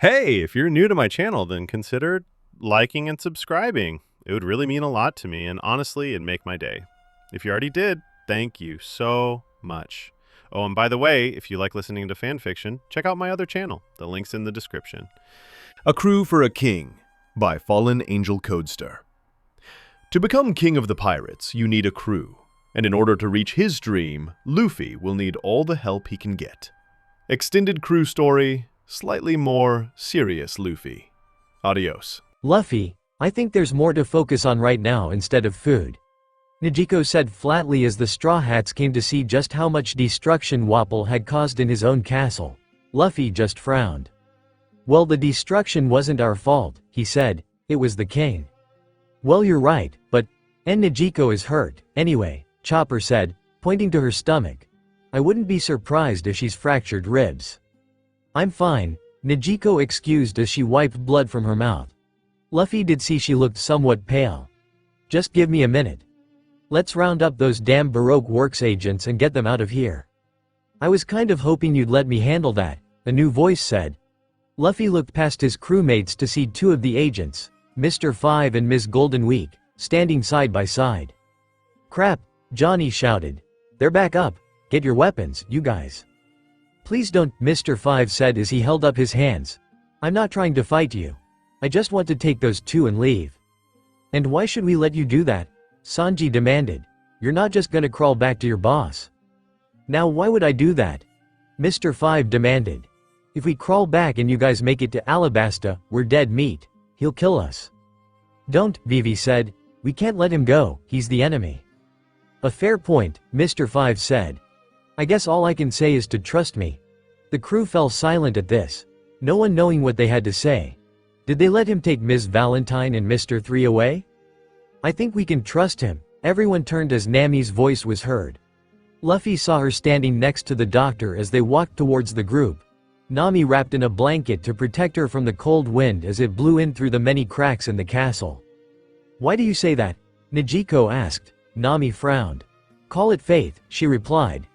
Hey, if you're new to my channel, then consider liking and subscribing. It would really mean a lot to me, and honestly, it'd make my day. If you already did, thank you so much. Oh, and by the way, if you like listening to fan fiction, check out my other channel. The link's in the description. A Crew for a King by Fallen Angel Codester. To become king of the pirates, you need a crew, and in order to reach his dream, Luffy will need all the help he can get. Extended crew story, slightly more serious Luffy. Adios. Luffy, I think there's more to focus on right now instead of food. Negico said flatly as the Straw Hats came to see just how much destruction Wapol had caused in his own castle. Luffy just frowned. Well, the destruction wasn't our fault, he said, it was the king. Well, you're right, and Negico is hurt, anyway, Chopper said, pointing to her stomach. I wouldn't be surprised if she's fractured ribs. I'm fine, Negico excused as she wiped blood from her mouth. Luffy did see she looked somewhat pale. Just give me a minute. Let's round up those damn Baroque Works agents and get them out of here. I was kind of hoping you'd let me handle that, a new voice said. Luffy looked past his crewmates to see two of the agents, Mr. Five and Ms. Golden Week, standing side by side. Crap, Johnny shouted. They're back up, get your weapons, you guys. Please don't, Mr. Five said as he held up his hands. I'm not trying to fight you. I just want to take those two and leave. And why should we let you do that? Sanji demanded. You're not just gonna crawl back to your boss. Now why would I do that? Mr. Five demanded. If we crawl back and you guys make it to Alabasta, we're dead meat. He'll kill us. Don't, Vivi said. We can't let him go, he's the enemy. A fair point, Mr. Five said. I guess all I can say is to trust me. The crew fell silent at this, no one knowing what they had to say. Did they let him take Ms. Valentine and Mr. Three away? I think we can trust him. Everyone turned as Nami's voice was heard. Luffy saw her standing next to the doctor as they walked towards the group. Nami wrapped in a blanket to protect her from the cold wind as it blew in through the many cracks in the castle. Why do you say that? Negico asked. Nami frowned. Call it faith, she replied.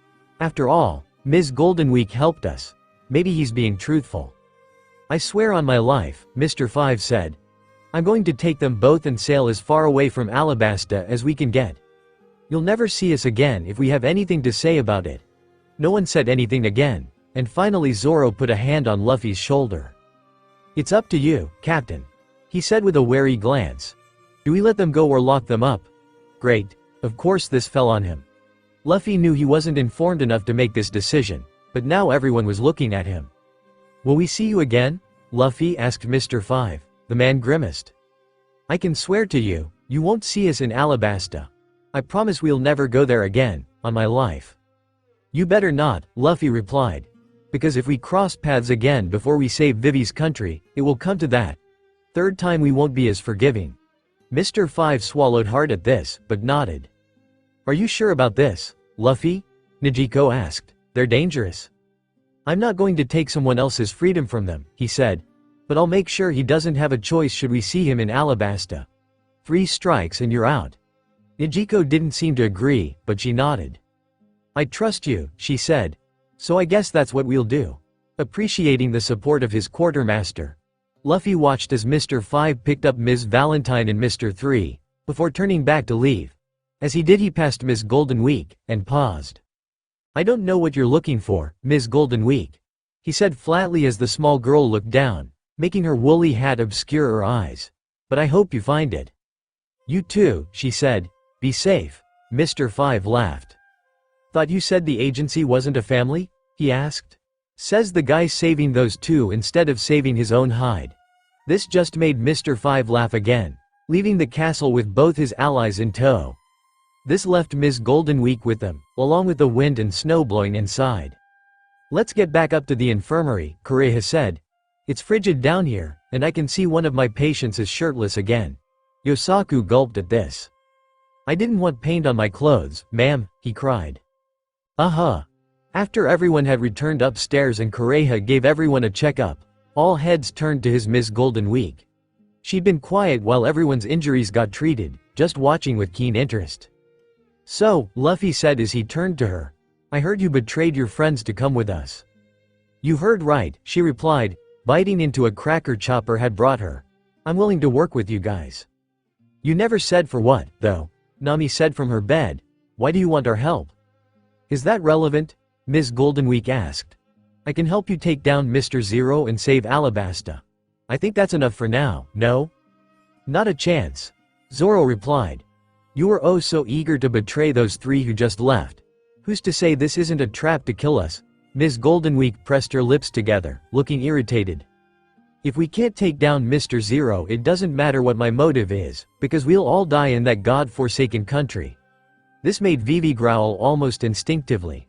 After all, Ms. Golden Week helped us. Maybe he's being truthful. I swear on my life, Mr. Five said. I'm going to take them both and sail as far away from Alabasta as we can get. You'll never see us again if we have anything to say about it. No one said anything again, and finally Zoro put a hand on Luffy's shoulder. It's up to you, Captain, he said with a wary glance. Do we let them go or lock them up? Great, of course this fell on him. Luffy knew he wasn't informed enough to make this decision, but now everyone was looking at him. Will we see you again? Luffy asked Mr. Five. The man grimaced. I can swear to you, you won't see us in Alabasta. I promise we'll never go there again, on my life. You better not, Luffy replied. Because if we cross paths again before we save Vivi's country, it will come to that. Third time we won't be as forgiving. Mr. Five swallowed hard at this, but nodded. Are you sure about this, Luffy? Negico asked. They're dangerous. I'm not going to take someone else's freedom from them, he said. But I'll make sure he doesn't have a choice should we see him in Alabasta. 3 strikes and you're out. Negico didn't seem to agree, but she nodded. I trust you, she said. So I guess that's what we'll do. Appreciating the support of his quartermaster, Luffy watched as Mr. Five picked up Ms. Valentine and Mr. Three, before turning back to leave. As he did he passed Ms. Golden Week, and paused. I don't know what you're looking for, Ms. Golden Week, he said flatly as the small girl looked down, making her woolly hat obscure her eyes. But I hope you find it. You too, she said. Be safe. Mr. Five laughed. Thought you said the agency wasn't a family? He asked. Says the guy saving those two instead of saving his own hide. This just made Mr. Five laugh again, leaving the castle with both his allies in tow. This left Ms. Golden Week with them, along with the wind and snow blowing inside. Let's get back up to the infirmary, Kureha said. It's frigid down here, and I can see one of my patients is shirtless again. Yosaku gulped at this. I didn't want paint on my clothes, ma'am, he cried. After everyone had returned upstairs and Kureha gave everyone a checkup, all heads turned to his Ms. Golden Week. She'd been quiet while everyone's injuries got treated, just watching with keen interest. So, Luffy said as he turned to her, I heard you betrayed your friends to come with us. You heard right, she replied, biting into a cracker Chopper had brought her. "I'm willing to work with you guys." "You never said for what, though," Nami said from her bed. "Why do you want our help?" "Is that relevant?" Ms. Goldenweek asked. "I can help you take down Mr. Zero and save Alabasta. I think that's enough for now, no?" "Not a chance," Zoro replied. "You were oh so eager to betray those three who just left. Who's to say this isn't a trap to kill us?" Ms. Goldenweek pressed her lips together, looking irritated. "If we can't take down Mr. Zero, it doesn't matter what my motive is, because we'll all die in that god-forsaken country." This made Vivi growl almost instinctively.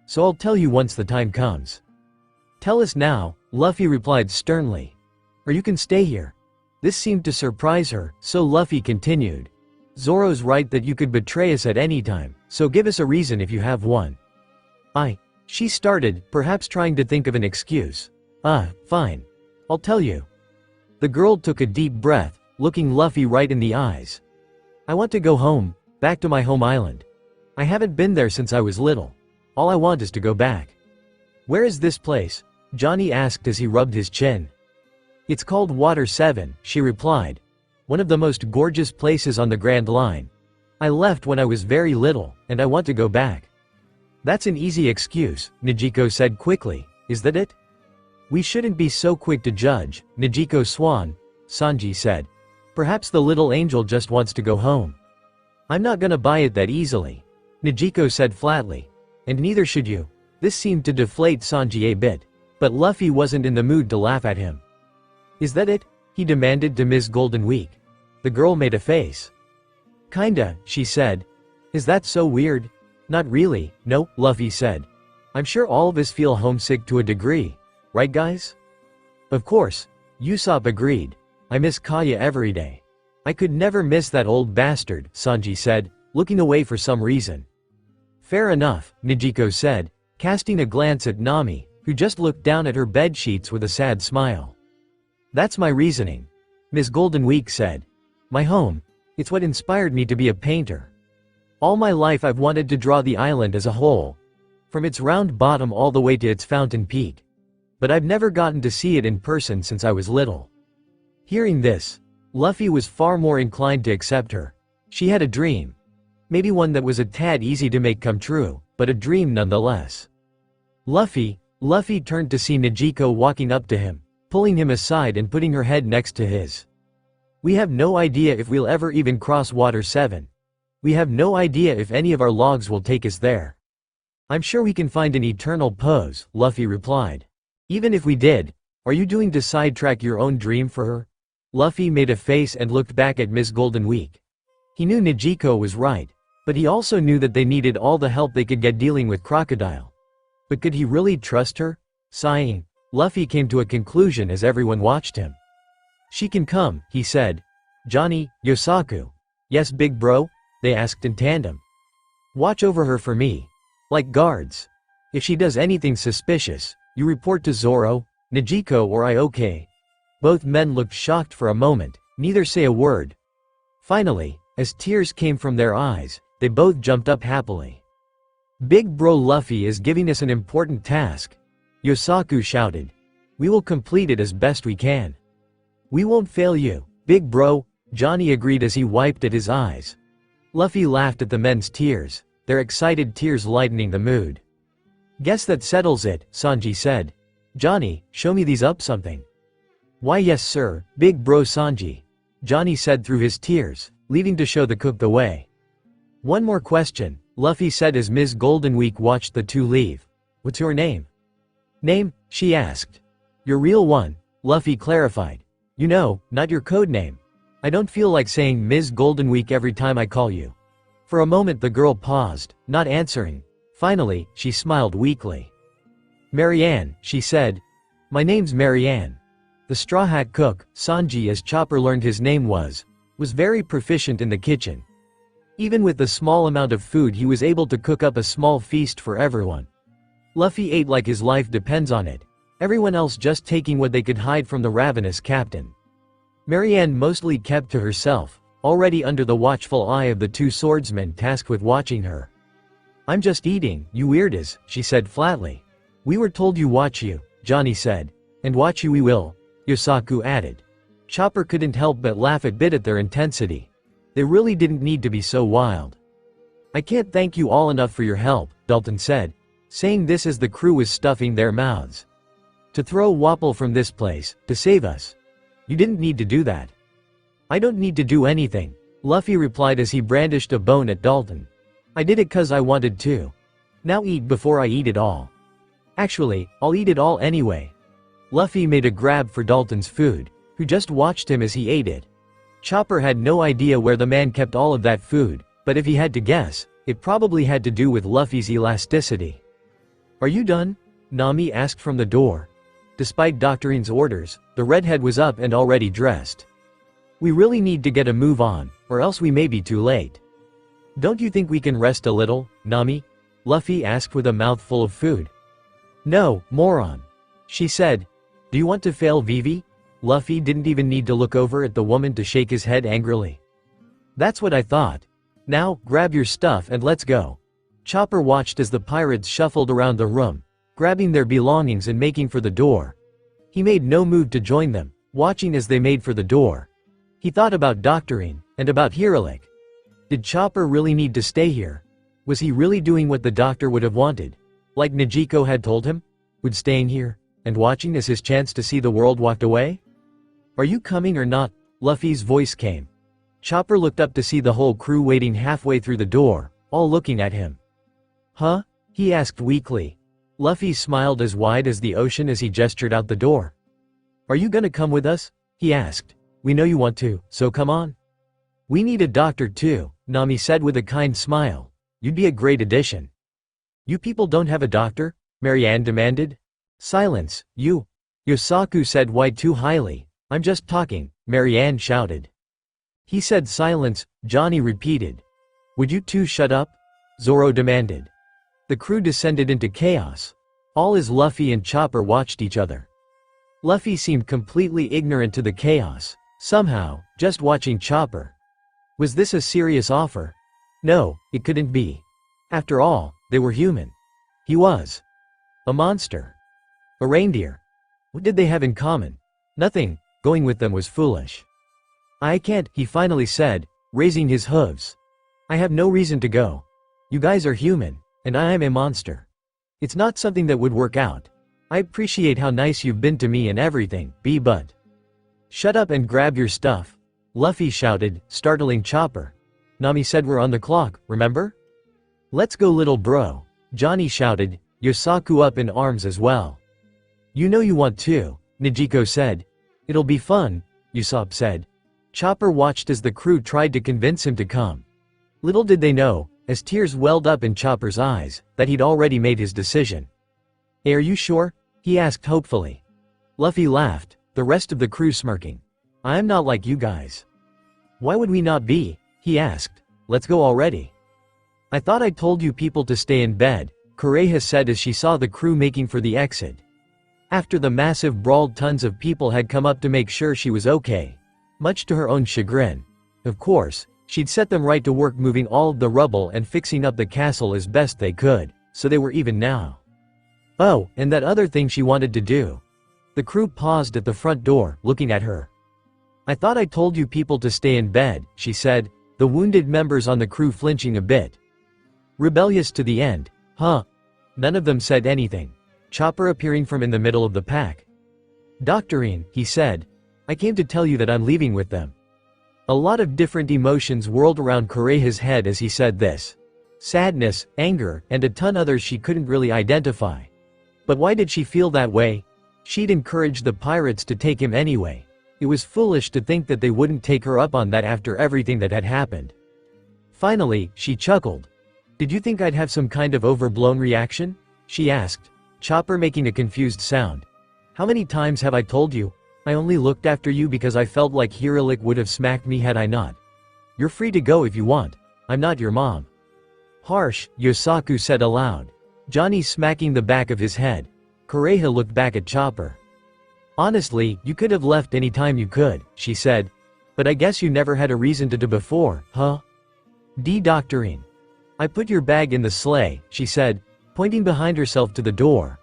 "So I'll tell you once the time comes." "Tell us now," Luffy replied sternly. "Or you can stay here." This seemed to surprise her, so Luffy continued. "Zoro's right that you could betray us at any time, so give us a reason if you have one." She started, perhaps trying to think of an excuse. Fine. I'll tell you." The girl took a deep breath, looking Luffy right in the eyes. "I want to go home, back to my home island. I haven't been there since I was little. All I want is to go back." "Where is this place?" Johnny asked as he rubbed his chin. "It's called Water 7, she replied. "One of the most gorgeous places on the Grand Line. I left when I was very little, and I want to go back." "That's an easy excuse," Nijiko said quickly. "Is that it?" "We shouldn't be so quick to judge, Nijiko Swan," Sanji said. "Perhaps the little angel just wants to go home." "I'm not gonna buy it that easily," Nijiko said flatly. "And neither should you." This seemed to deflate Sanji a bit. But Luffy wasn't in the mood to laugh at him. "Is that it?" he demanded to Ms. Goldenweek. The girl made a face. "Kinda," she said. "Is that so weird?" "Not really, no," Luffy said. "I'm sure all of us feel homesick to a degree. Right guys?" "Of course," Usopp agreed. "I miss Kaya every day." "I could never miss that old bastard," Sanji said, looking away for some reason. "Fair enough," Nijiko said, casting a glance at Nami, who just looked down at her bedsheets with a sad smile. "That's my reasoning," Ms. Goldenweek said. "My home. It's what inspired me to be a painter. All my life I've wanted to draw the island as a whole, from its round bottom all the way to its fountain peak. But I've never gotten to see it in person since I was little." Hearing this, Luffy was far more inclined to accept her. She had a dream. Maybe one that was a tad easy to make come true, but a dream nonetheless. Luffy turned to see Nijiko walking up to him, pulling him aside and putting her head next to his. "We have no idea if we'll ever even cross Water 7. We have no idea if any of our logs will take us there. I'm sure we can find an eternal pose," Luffy replied. "Even if we did, are you doing to sidetrack your own dream for her?" Luffy made a face and looked back at Ms. Goldenweek. He knew Nijiko was right, but he also knew that they needed all the help they could get dealing with Crocodile. But could he really trust her? Sighing, Luffy came to a conclusion as everyone watched him. "She can come," he said. "Johnny, Yosaku." "Yes, big bro?" they asked in tandem. "Watch over her for me. Like guards. If she does anything suspicious, you report to Zoro, Nijiko or I, okay?" Both men looked shocked for a moment, neither say a word. Finally, as tears came from their eyes, they both jumped up happily. "Big bro Luffy is giving us an important task," Yosaku shouted. "We will complete it as best we can." "We won't fail you, big bro," Johnny agreed as he wiped at his eyes. Luffy laughed at the men's tears, their excited tears lightening the mood. "Guess that settles it," Sanji said. "Johnny, show me these up something." "Why yes sir, big bro Sanji," Johnny said through his tears, leaving to show the cook the way. "One more question," Luffy said as Ms. Goldenweek watched the two leave. "What's your name?" "Name?" she asked. "Your real one," Luffy clarified. "You know, not your code name. I don't feel like saying Ms. Goldenweek every time I call you." For a moment the girl paused, not answering. Finally, she smiled weakly. "Marianne," she said. "My name's Marianne." The Straw Hat cook, Sanji as Chopper learned his name was very proficient in the kitchen. Even with the small amount of food he was able to cook up a small feast for everyone. Luffy ate like his life depends on it, everyone else just taking what they could hide from the ravenous captain. Marianne mostly kept to herself, already under the watchful eye of the two swordsmen tasked with watching her. "I'm just eating, you weirdos," she said flatly. "We were told you watch you," Johnny said. And watch you we will, Yosaku added. Chopper couldn't help but laugh a bit at their intensity. They really didn't need to be so wild. I can't thank you all enough for your help, Dalton said, saying this as the crew was stuffing their mouths. To throw Wapol from this place, to save us. You didn't need to do that. I don't need to do anything, Luffy replied as he brandished a bone at Dalton. I did it 'cause I wanted to. Now eat before I eat it all. Actually, I'll eat it all anyway. Luffy made a grab for Dalton's food, who just watched him as he ate it. Chopper had no idea where the man kept all of that food, but if he had to guess, it probably had to do with Luffy's elasticity. Are you done? Nami asked from the door. Despite Doctorine's orders, the redhead was up and already dressed. We really need to get a move on, or else we may be too late. Don't you think we can rest a little, Nami? Luffy asked with a mouthful of food. No, moron. She said. Do you want to fail Vivi? Luffy didn't even need to look over at the woman to shake his head angrily. That's what I thought. Now, grab your stuff and let's go. Chopper watched as the pirates shuffled around the room, grabbing their belongings and making for the door. He made no move to join them, watching as they made for the door. He thought about Doctorine, and about Hiralik. Did Chopper really need to stay here? Was he really doing what the doctor would have wanted? Like Nejico had told him? Would staying here, and watching as his chance to see the world walked away? Are you coming or not? Luffy's voice came. Chopper looked up to see the whole crew waiting halfway through the door, all looking at him. Huh? He asked weakly. Luffy smiled as wide as the ocean as he gestured out the door. Are you gonna come with us? He asked. We know you want to, so come on. We need a doctor too, Nami said with a kind smile. You'd be a great addition. You people don't have a doctor? Marianne demanded. Silence, you. Yosaku said why too highly. I'm just talking, Marianne shouted. He said silence, Johnny repeated. Would you two shut up? Zoro demanded. The crew descended into chaos. All as Luffy and Chopper watched each other. Luffy seemed completely ignorant to the chaos, somehow, just watching Chopper. Was this a serious offer? No, it couldn't be. After all, they were human. He was. A monster. A reindeer. What did they have in common? Nothing, going with them was foolish. I can't, he finally said, raising his hooves. I have no reason to go. You guys are human, and I am a monster. It's not something that would work out. I appreciate how nice you've been to me and everything, but. Shut up and grab your stuff. Luffy shouted, startling Chopper. Nami said we're on the clock, remember? Let's go little bro, Johnny shouted, Yosaku up in arms as well. You know you want to, Nejico said. It'll be fun, Usopp said. Chopper watched as the crew tried to convince him to come. Little did they know, as tears welled up in Chopper's eyes, that he'd already made his decision. Hey, are you sure? He asked hopefully. Luffy laughed, the rest of the crew smirking. I'm not like you guys. Why would we not be? He asked. Let's go already. I thought I told you people to stay in bed, Kureha said as she saw the crew making for the exit. After the massive brawl, tons of people had come up to make sure she was okay. Much to her own chagrin. Of course, she'd set them right to work moving all of the rubble and fixing up the castle as best they could, so they were even now. Oh, and that other thing she wanted to do. The crew paused at the front door, looking at her. I thought I told you people to stay in bed, she said, the wounded members on the crew flinching a bit. Rebellious to the end, huh? None of them said anything. Chopper appearing from in the middle of the pack. Doctorine, he said. I came to tell you that I'm leaving with them. A lot of different emotions whirled around Kureha's head as he said this. Sadness, anger, and a ton others she couldn't really identify. But why did she feel that way? She'd encouraged the pirates to take him anyway. It was foolish to think that they wouldn't take her up on that after everything that had happened. Finally, she chuckled. Did you think I'd have some kind of overblown reaction? She asked, Chopper making a confused sound. How many times have I told you? I only looked after you because I felt like Hiralik would have smacked me had I not. You're free to go if you want. I'm not your mom. Harsh, Yosaku said aloud. Johnny smacking the back of his head. Kureha looked back at Chopper. Honestly, you could have left any time you could, she said. But I guess you never had a reason to do before, huh? Doctorine. I put your bag in the sleigh, she said, pointing behind herself to the door.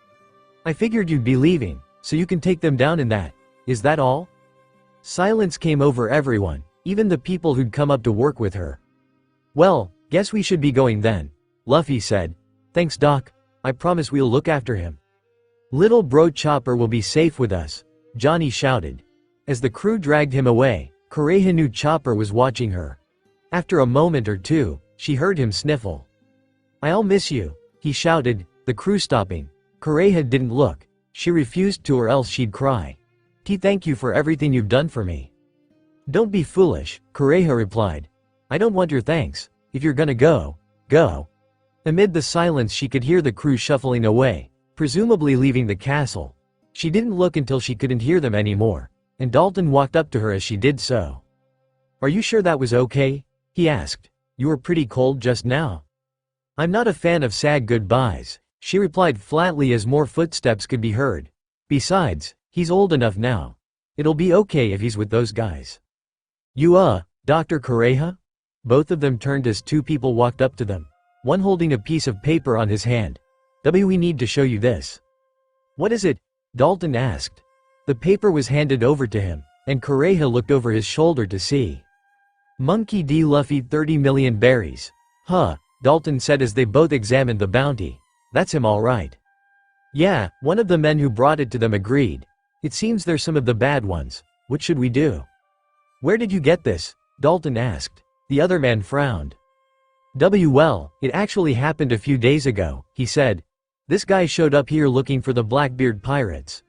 I figured you'd be leaving, So you can take them down in that. Is that all? Silence came over everyone, even the people who'd come up to work with her. Well, guess we should be going then, Luffy said. Thanks Doc, I promise we'll look after him. Little bro Chopper will be safe with us, Johnny shouted. As the crew dragged him away, Kureha knew Chopper was watching her. After a moment or two, she heard him sniffle. I'll miss you, he shouted, the crew stopping. Kureha didn't look. She refused to or else she'd cry. Thank you for everything you've done for me. Don't be foolish, Kureha replied. I don't want your thanks. If you're gonna go, go. Amid the silence she could hear the crew shuffling away, presumably leaving the castle. She didn't look until she couldn't hear them anymore, and Dalton walked up to her as she did so. Are you sure that was okay? He asked. You were pretty cold just now. I'm not a fan of sad goodbyes, she replied flatly as more footsteps could be heard. Besides, he's old enough now. It'll be okay if he's with those guys. You Dr. Kureha? Both of them turned as two people walked up to them, one holding a piece of paper on his hand. We need to show you this. What is it? Dalton asked. The paper was handed over to him, and Kureha looked over his shoulder to see. Monkey D. Luffy 30 million berries. Huh, Dalton said as they both examined the bounty. That's him all right. Yeah, one of the men who brought it to them agreed. It seems they're some of the bad ones. What should we do? Where did you get this? Dalton asked. The other man frowned. Well, it actually happened a few days ago, he said. This guy showed up here looking for the Blackbeard pirates.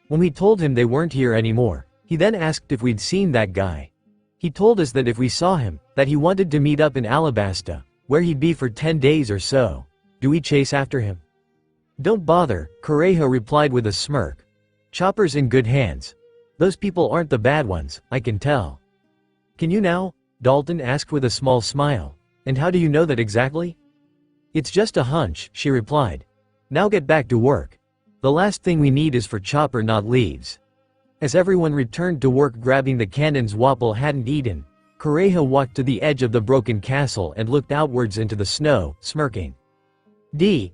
When we told him they weren't here anymore, he then asked if we'd seen that guy. He told us that if we saw him, that he wanted to meet up in Alabasta, where he'd be for 10 days or so. Do we chase after him? Don't bother, Kureha replied with a smirk. Chopper's in good hands. Those people aren't the bad ones, I can tell. Can you now? Dalton asked with a small smile. And how do you know that exactly? It's just a hunch, she replied. Now get back to work. The last thing we need is for Chopper not leaves. As everyone returned to work grabbing the cannons Wapol hadn't eaten, Kureha walked to the edge of the broken castle and looked outwards into the snow, smirking.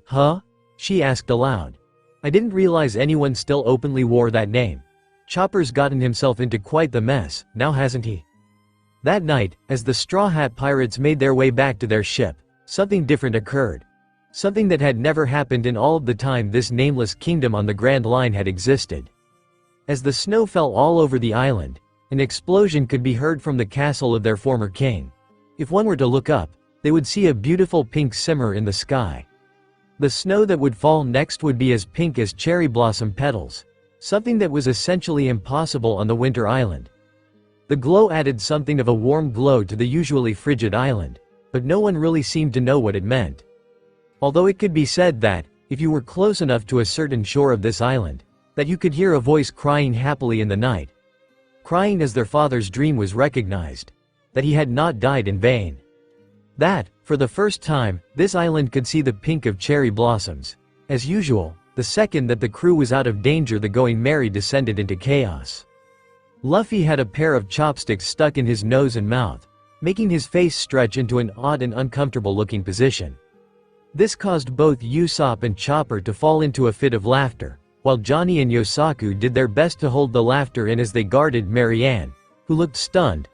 Huh? She asked aloud. I didn't realize anyone still openly wore that name. Chopper's gotten himself into quite the mess, now hasn't he? That night, as the Straw Hat Pirates made their way back to their ship, something different occurred. Something that had never happened in all of the time this nameless kingdom on the Grand Line had existed. As the snow fell all over the island, an explosion could be heard from the castle of their former king. If one were to look up, they would see a beautiful pink simmer in the sky. The snow that would fall next would be as pink as cherry blossom petals, something that was essentially impossible on the winter island. The glow added something of a warm glow to the usually frigid island, but no one really seemed to know what it meant. Although it could be said that, if you were close enough to a certain shore of this island, that you could hear a voice crying happily in the night. Crying as their father's dream was recognized. That he had not died in vain. That, for the first time, this island could see the pink of cherry blossoms. As usual, the second that the crew was out of danger the going merry descended into chaos. Luffy had a pair of chopsticks stuck in his nose and mouth, making his face stretch into an odd and uncomfortable looking position. This caused both Usopp and Chopper to fall into a fit of laughter, while Johnny and Yosaku did their best to hold the laughter in as they guarded Marianne, who looked stunned.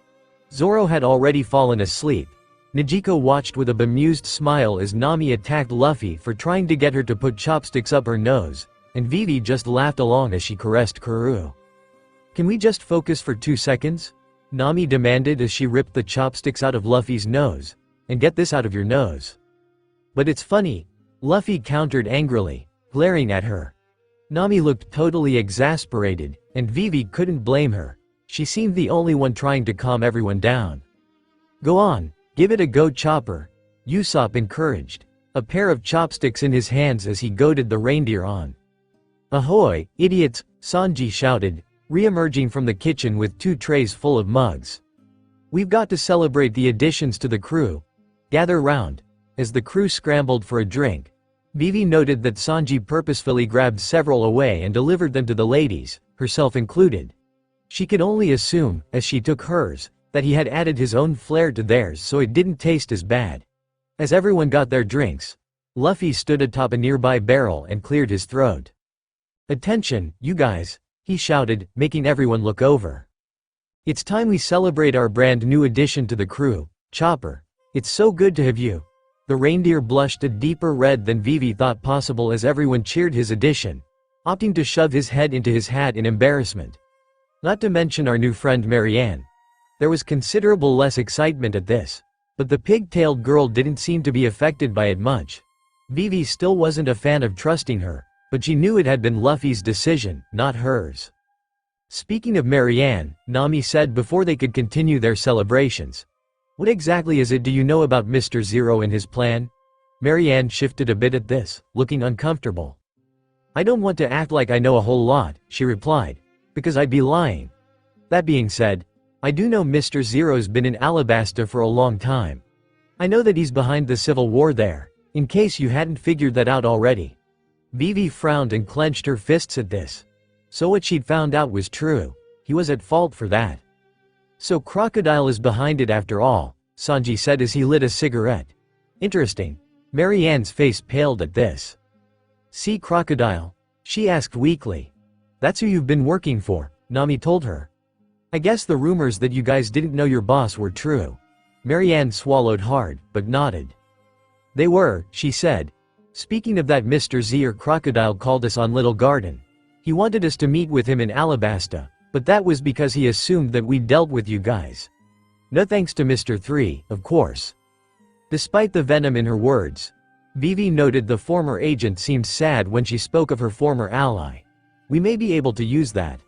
Zoro had already fallen asleep. Nijiko watched with a bemused smile as Nami attacked Luffy for trying to get her to put chopsticks up her nose, and Vivi just laughed along as she caressed Kuru. Can we just focus for 2 seconds? Nami demanded as she ripped the chopsticks out of Luffy's nose. And get this out of your nose. But it's funny, Luffy countered angrily, glaring at her. Nami looked totally exasperated, and Vivi couldn't blame her. She seemed the only one trying to calm everyone down. Go on, give it a go, Chopper, Usopp encouraged, a pair of chopsticks in his hands as he goaded the reindeer on. Ahoy, idiots, Sanji shouted, re-emerging from the kitchen with 2 trays full of mugs. We've got to celebrate the additions to the crew. Gather round. As the crew scrambled for a drink, Vivi noted that Sanji purposefully grabbed several away and delivered them to the ladies, herself included. She could only assume, as she took hers, that he had added his own flair to theirs so it didn't taste as bad. As everyone got their drinks, Luffy stood atop a nearby barrel and cleared his throat. "Attention, you guys," he shouted, making everyone look over. "It's time we celebrate our brand new addition to the crew, Chopper. It's so good to have you." The reindeer blushed a deeper red than Vivi thought possible as everyone cheered his addition, opting to shove his head into his hat in embarrassment. Not to mention our new friend Marianne. There was considerable less excitement at this, but the pig-tailed girl didn't seem to be affected by it much. Vivi still wasn't a fan of trusting her, but she knew it had been Luffy's decision, not hers. Speaking of Marianne, Nami said before they could continue their celebrations. "What exactly is it do you know about Mr. Zero and his plan?" Marianne shifted a bit at this, looking uncomfortable. "I don't want to act like I know a whole lot," she replied, "because I'd be lying. That being said, I do know Mr. Zero's been in Alabasta for a long time. I know that he's behind the civil war there, in case you hadn't figured that out already." Vivi frowned and clenched her fists at this. So what she'd found out was true. He was at fault for that. "So Crocodile is behind it after all," Sanji said as he lit a cigarette. "Interesting." Marianne's face paled at this. "See Crocodile?" she asked weakly. "That's who you've been working for," Nami told her. "I guess the rumors that you guys didn't know your boss were true." Marianne swallowed hard, but nodded. "They were," she said. "Speaking of that, Mr. Z or Crocodile called us on Little Garden. He wanted us to meet with him in Alabasta, but that was because he assumed that we dealt with you guys. No thanks to Mr. 3, of course." Despite the venom in her words, Vivi noted the former agent seemed sad when she spoke of her former ally. "We may be able to use that."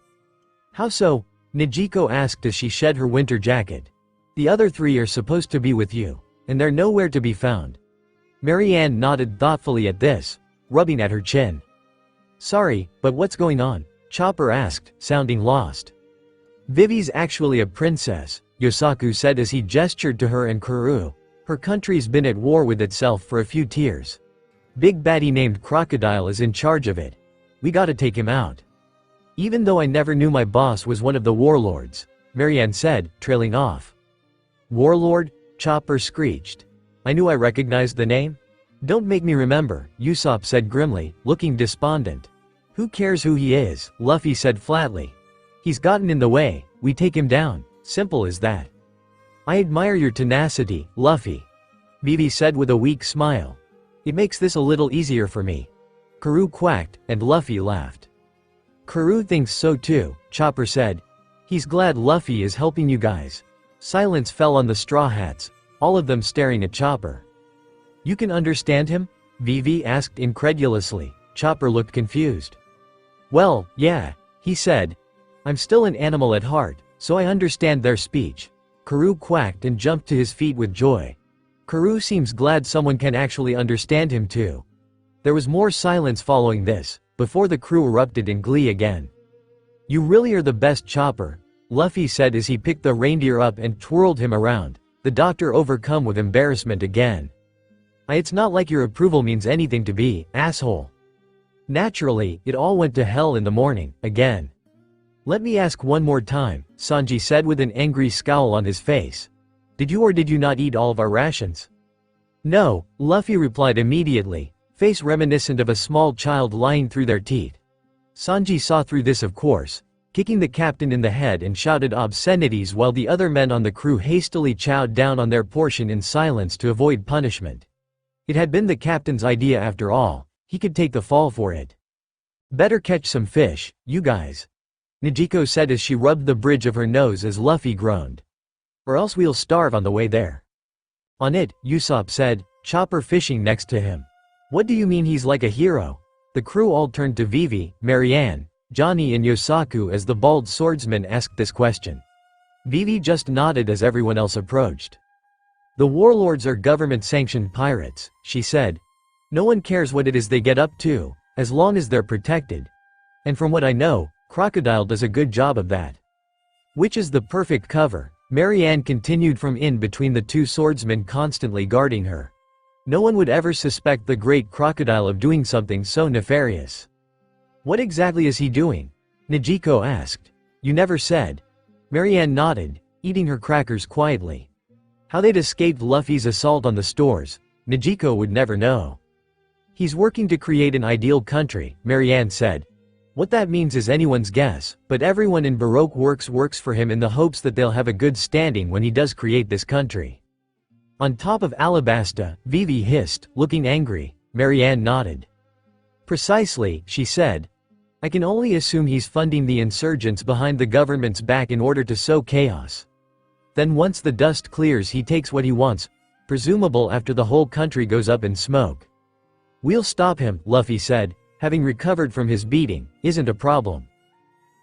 "How so?" Nijiko asked as she shed her winter jacket. "The other 3 are supposed to be with you, and they're nowhere to be found." Marianne nodded thoughtfully at this, rubbing at her chin. "Sorry, but what's going on?" Chopper asked, sounding lost. "Vivi's actually a princess," Yosaku said as he gestured to her and Kuru. "Her country's been at war with itself for a few years. Big baddie named Crocodile is in charge of it. We gotta take him out." "Even though I never knew my boss was one of the warlords," Marianne said, trailing off. "Warlord?" Chopper screeched. "I knew I recognized the name." "Don't make me remember," Usopp said grimly, looking despondent. "Who cares who he is?" Luffy said flatly. "He's gotten in the way, we take him down. Simple as that." "I admire your tenacity, Luffy," Vivi said with a weak smile. "It makes this a little easier for me." Kuru quacked, and Luffy laughed. "Kuru thinks so too," Chopper said. "He's glad Luffy is helping you guys." Silence fell on the Straw Hats, all of them staring at Chopper. "You can understand him?" Vivi asked incredulously. Chopper looked confused. "Well, yeah," he said. "I'm still an animal at heart, so I understand their speech." Kuru quacked and jumped to his feet with joy. Kuru seems glad someone can actually understand him too. There was more silence following this, before the crew erupted in glee again. "You really are the best, Chopper," Luffy said as he picked the reindeer up and twirled him around, the doctor overcome with embarrassment again. It's not like your approval means anything to me, asshole." Naturally, it all went to hell in the morning, again. "Let me ask one more time," Sanji said with an angry scowl on his face. "Did you or did you not eat all of our rations?" "No," Luffy replied immediately, face reminiscent of a small child lying through their teeth. Sanji saw through this, of course, kicking the captain in the head and shouted obscenities while the other men on the crew hastily chowed down on their portion in silence to avoid punishment. It had been the captain's idea after all, he could take the fall for it. "Better catch some fish, you guys," Nijiko said as she rubbed the bridge of her nose as Luffy groaned. "Or else we'll starve on the way there." "On it," Usopp said, Chopper fishing next to him. "What do you mean he's like a hero?" The crew all turned to Vivi, Marianne, Johnny and Yosaku as the bald swordsman asked this question. Vivi just nodded as everyone else approached. "The warlords are government-sanctioned pirates," she said. "No one cares what it is they get up to, as long as they're protected. And from what I know, Crocodile does a good job of that." "Which is the perfect cover," Marianne continued from in between the two swordsmen constantly guarding her. "No one would ever suspect the great Crocodile of doing something so nefarious." "What exactly is he doing?" Nijiko asked. "You never said." Marianne nodded, eating her crackers quietly. How they'd escaped Luffy's assault on the stores, Nijiko would never know. "He's working to create an ideal country," Marianne said. What that means is anyone's guess, but everyone in Baroque works for him in the hopes that they'll have a good standing when he does create this country. On top of Alabasta, Vivi hissed, looking angry. Marianne nodded. Precisely, she said. I can only assume he's funding the insurgents behind the government's back in order to sow chaos. Then once the dust clears he takes what he wants, presumable after the whole country goes up in smoke. We'll stop him, Luffy said, having recovered from his beating, isn't a problem.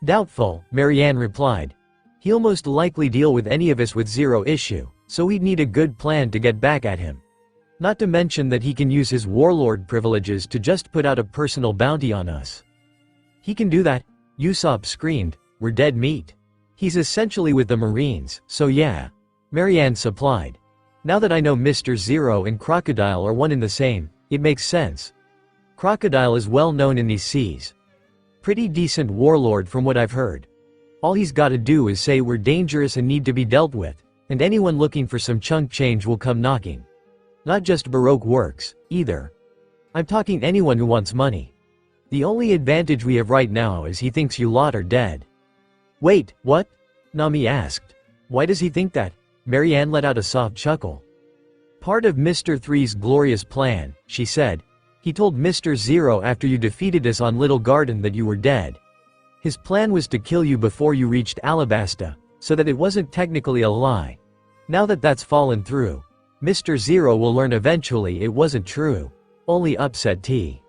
Doubtful, Marianne replied. He'll most likely deal with any of us with zero issue, so we'd need a good plan to get back at him. Not to mention that he can use his warlord privileges to just put out a personal bounty on us. He can do that, Usopp screamed, we're dead meat. He's essentially with the Marines, so yeah. Marianne supplied. Now that I know Mr. Zero and Crocodile are one and the same, it makes sense. Crocodile is well known in these seas. Pretty decent warlord from what I've heard. All he's gotta do is say we're dangerous and need to be dealt with, and anyone looking for some chunk change will come knocking. Not just Baroque works, either. I'm talking anyone who wants money. The only advantage we have right now is he thinks you lot are dead. Wait, what? Nami asked. Why does he think that? Marianne let out a soft chuckle. Part of Mr. Three's glorious plan, she said. He told Mr. Zero after you defeated us on Little Garden that you were dead. His plan was to kill you before you reached Alabasta, so that it wasn't technically a lie. Now that that's fallen through, Mr. Zero will learn eventually it wasn't true. Only upset tea.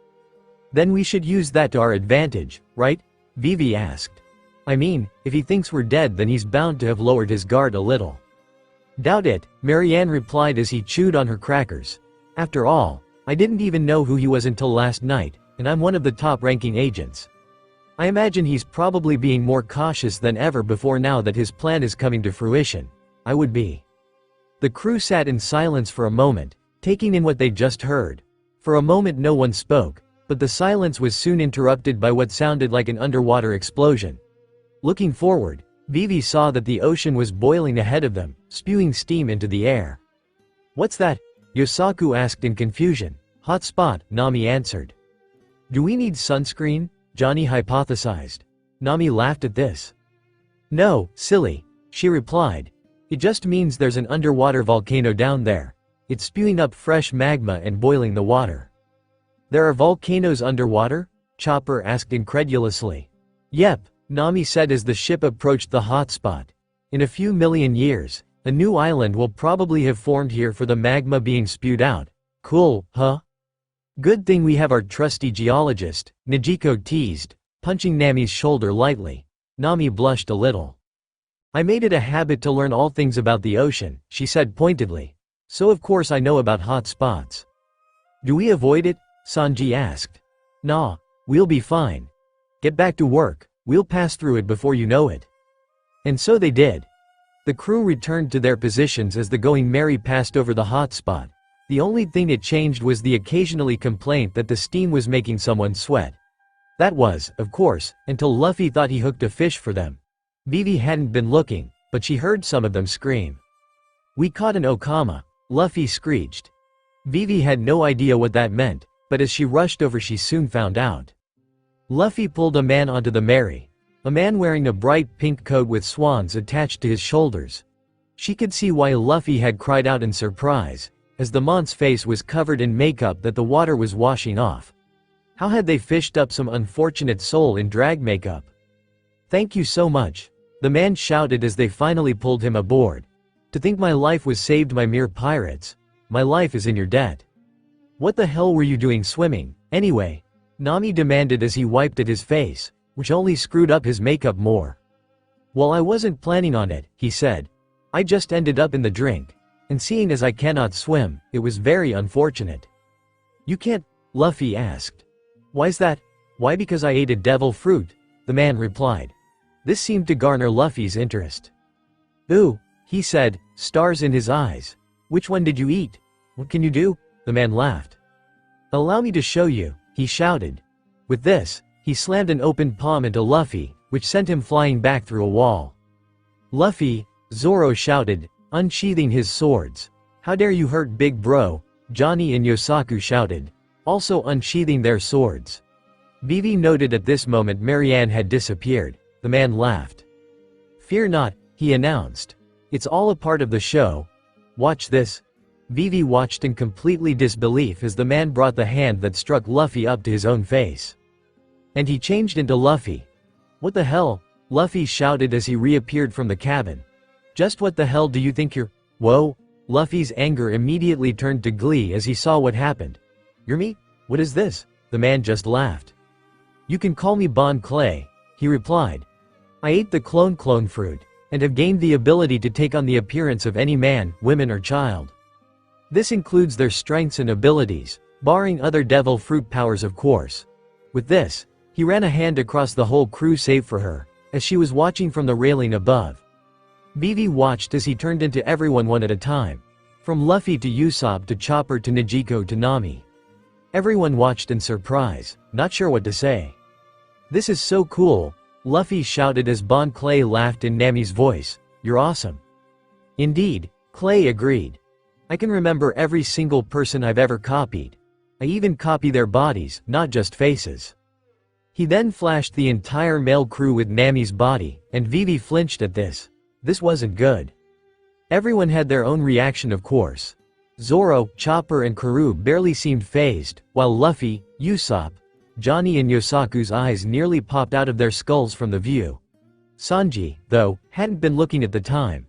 Then we should use that to our advantage, right? Vivi asked. I mean, if he thinks we're dead then he's bound to have lowered his guard a little. Doubt it, Marianne replied as he chewed on her crackers. After all, I didn't even know who he was until last night, and I'm one of the top-ranking agents. I imagine he's probably being more cautious than ever before now that his plan is coming to fruition. I would be. The crew sat in silence for a moment, taking in what they'd just heard. For a moment no one spoke, but the silence was soon interrupted by what sounded like an underwater explosion. Looking forward, Vivi saw that the ocean was boiling ahead of them, spewing steam into the air. What's that? Yosaku asked in confusion. Hot spot, Nami answered. Do we need sunscreen? Johnny hypothesized. Nami laughed at this. No, silly, she replied. It just means there's an underwater volcano down there. It's spewing up fresh magma and boiling the water. There are volcanoes underwater? Chopper asked incredulously. Yep, Nami said as the ship approached the hotspot. In a few million years, a new island will probably have formed here for the magma being spewed out. Cool, huh? Good thing we have our trusty geologist, Nijiko teased, punching Nami's shoulder lightly. Nami blushed a little. I made it a habit to learn all things about the ocean, she said pointedly. So of course I know about hot spots. Do we avoid it? Sanji asked. Nah, we'll be fine. Get back to work, we'll pass through it before you know it. And so they did. The crew returned to their positions as the Going Merry passed over the hot spot. The only thing it changed was the occasionally complaint that the steam was making someone sweat. That was, of course, until Luffy thought he hooked a fish for them. Vivi hadn't been looking, but she heard some of them scream. We caught an Okama, Luffy screeched. Vivi had no idea what that meant, but as she rushed over she soon found out. Luffy pulled a man onto the Merry. A man wearing a bright pink coat with swans attached to his shoulders. She could see why Luffy had cried out in surprise, as the man's face was covered in makeup that the water was washing off. How had they fished up some unfortunate soul in drag makeup? Thank you so much, the man shouted as they finally pulled him aboard. To think my life was saved by mere pirates. My life is in your debt. What the hell were you doing swimming, anyway? Nami demanded as he wiped at his face, which only screwed up his makeup more. Well, I wasn't planning on it, he said. I just ended up in the drink. And seeing as I cannot swim, it was very unfortunate. You can't? Luffy asked. Why's that? Why, because I ate a devil fruit, the man replied. This seemed to garner Luffy's interest. Ooh, he said, stars in his eyes. Which one did you eat? What can you do? The man laughed. Allow me to show you, he shouted. With this, he slammed an open palm into Luffy, which sent him flying back through a wall. Luffy, Zoro shouted, unsheathing his swords. How dare you hurt big bro, Johnny and Yosaku shouted, also unsheathing their swords. Vivi noted at this moment Marianne had disappeared. The man laughed. "Fear not," he announced. "It's all a part of the show. Watch this." Vivi watched in completely disbelief as the man brought the hand that struck Luffy up to his own face. And he changed into Luffy. "What the hell?" Luffy shouted as he reappeared from the cabin. "Just what the hell do you think you're—" "Whoa!" Luffy's anger immediately turned to glee as he saw what happened. "You're me? What is this?" The man just laughed. "You can call me Bon Clay," he replied. "I ate the clone fruit, and have gained the ability to take on the appearance of any man, woman or child. This includes their strengths and abilities, barring other devil fruit powers of course." With this, he ran a hand across the whole crew save for her, as she was watching from the railing above. Vivi watched as he turned into everyone one at a time. From Luffy to Usopp to Chopper to Negico to Nami. Everyone watched in surprise, not sure what to say. "This is so cool," Luffy shouted as Bon Clay laughed in Nami's voice. "You're awesome." "Indeed," Clay agreed. "I can remember every single person I've ever copied. I even copy their bodies, not just faces." He then flashed the entire male crew with Nami's body, and Vivi flinched at this. This wasn't good. Everyone had their own reaction of course. Zoro, Chopper and Karoo barely seemed fazed, while Luffy, Usopp, Johnny and Yosaku's eyes nearly popped out of their skulls from the view. Sanji, though, hadn't been looking at the time.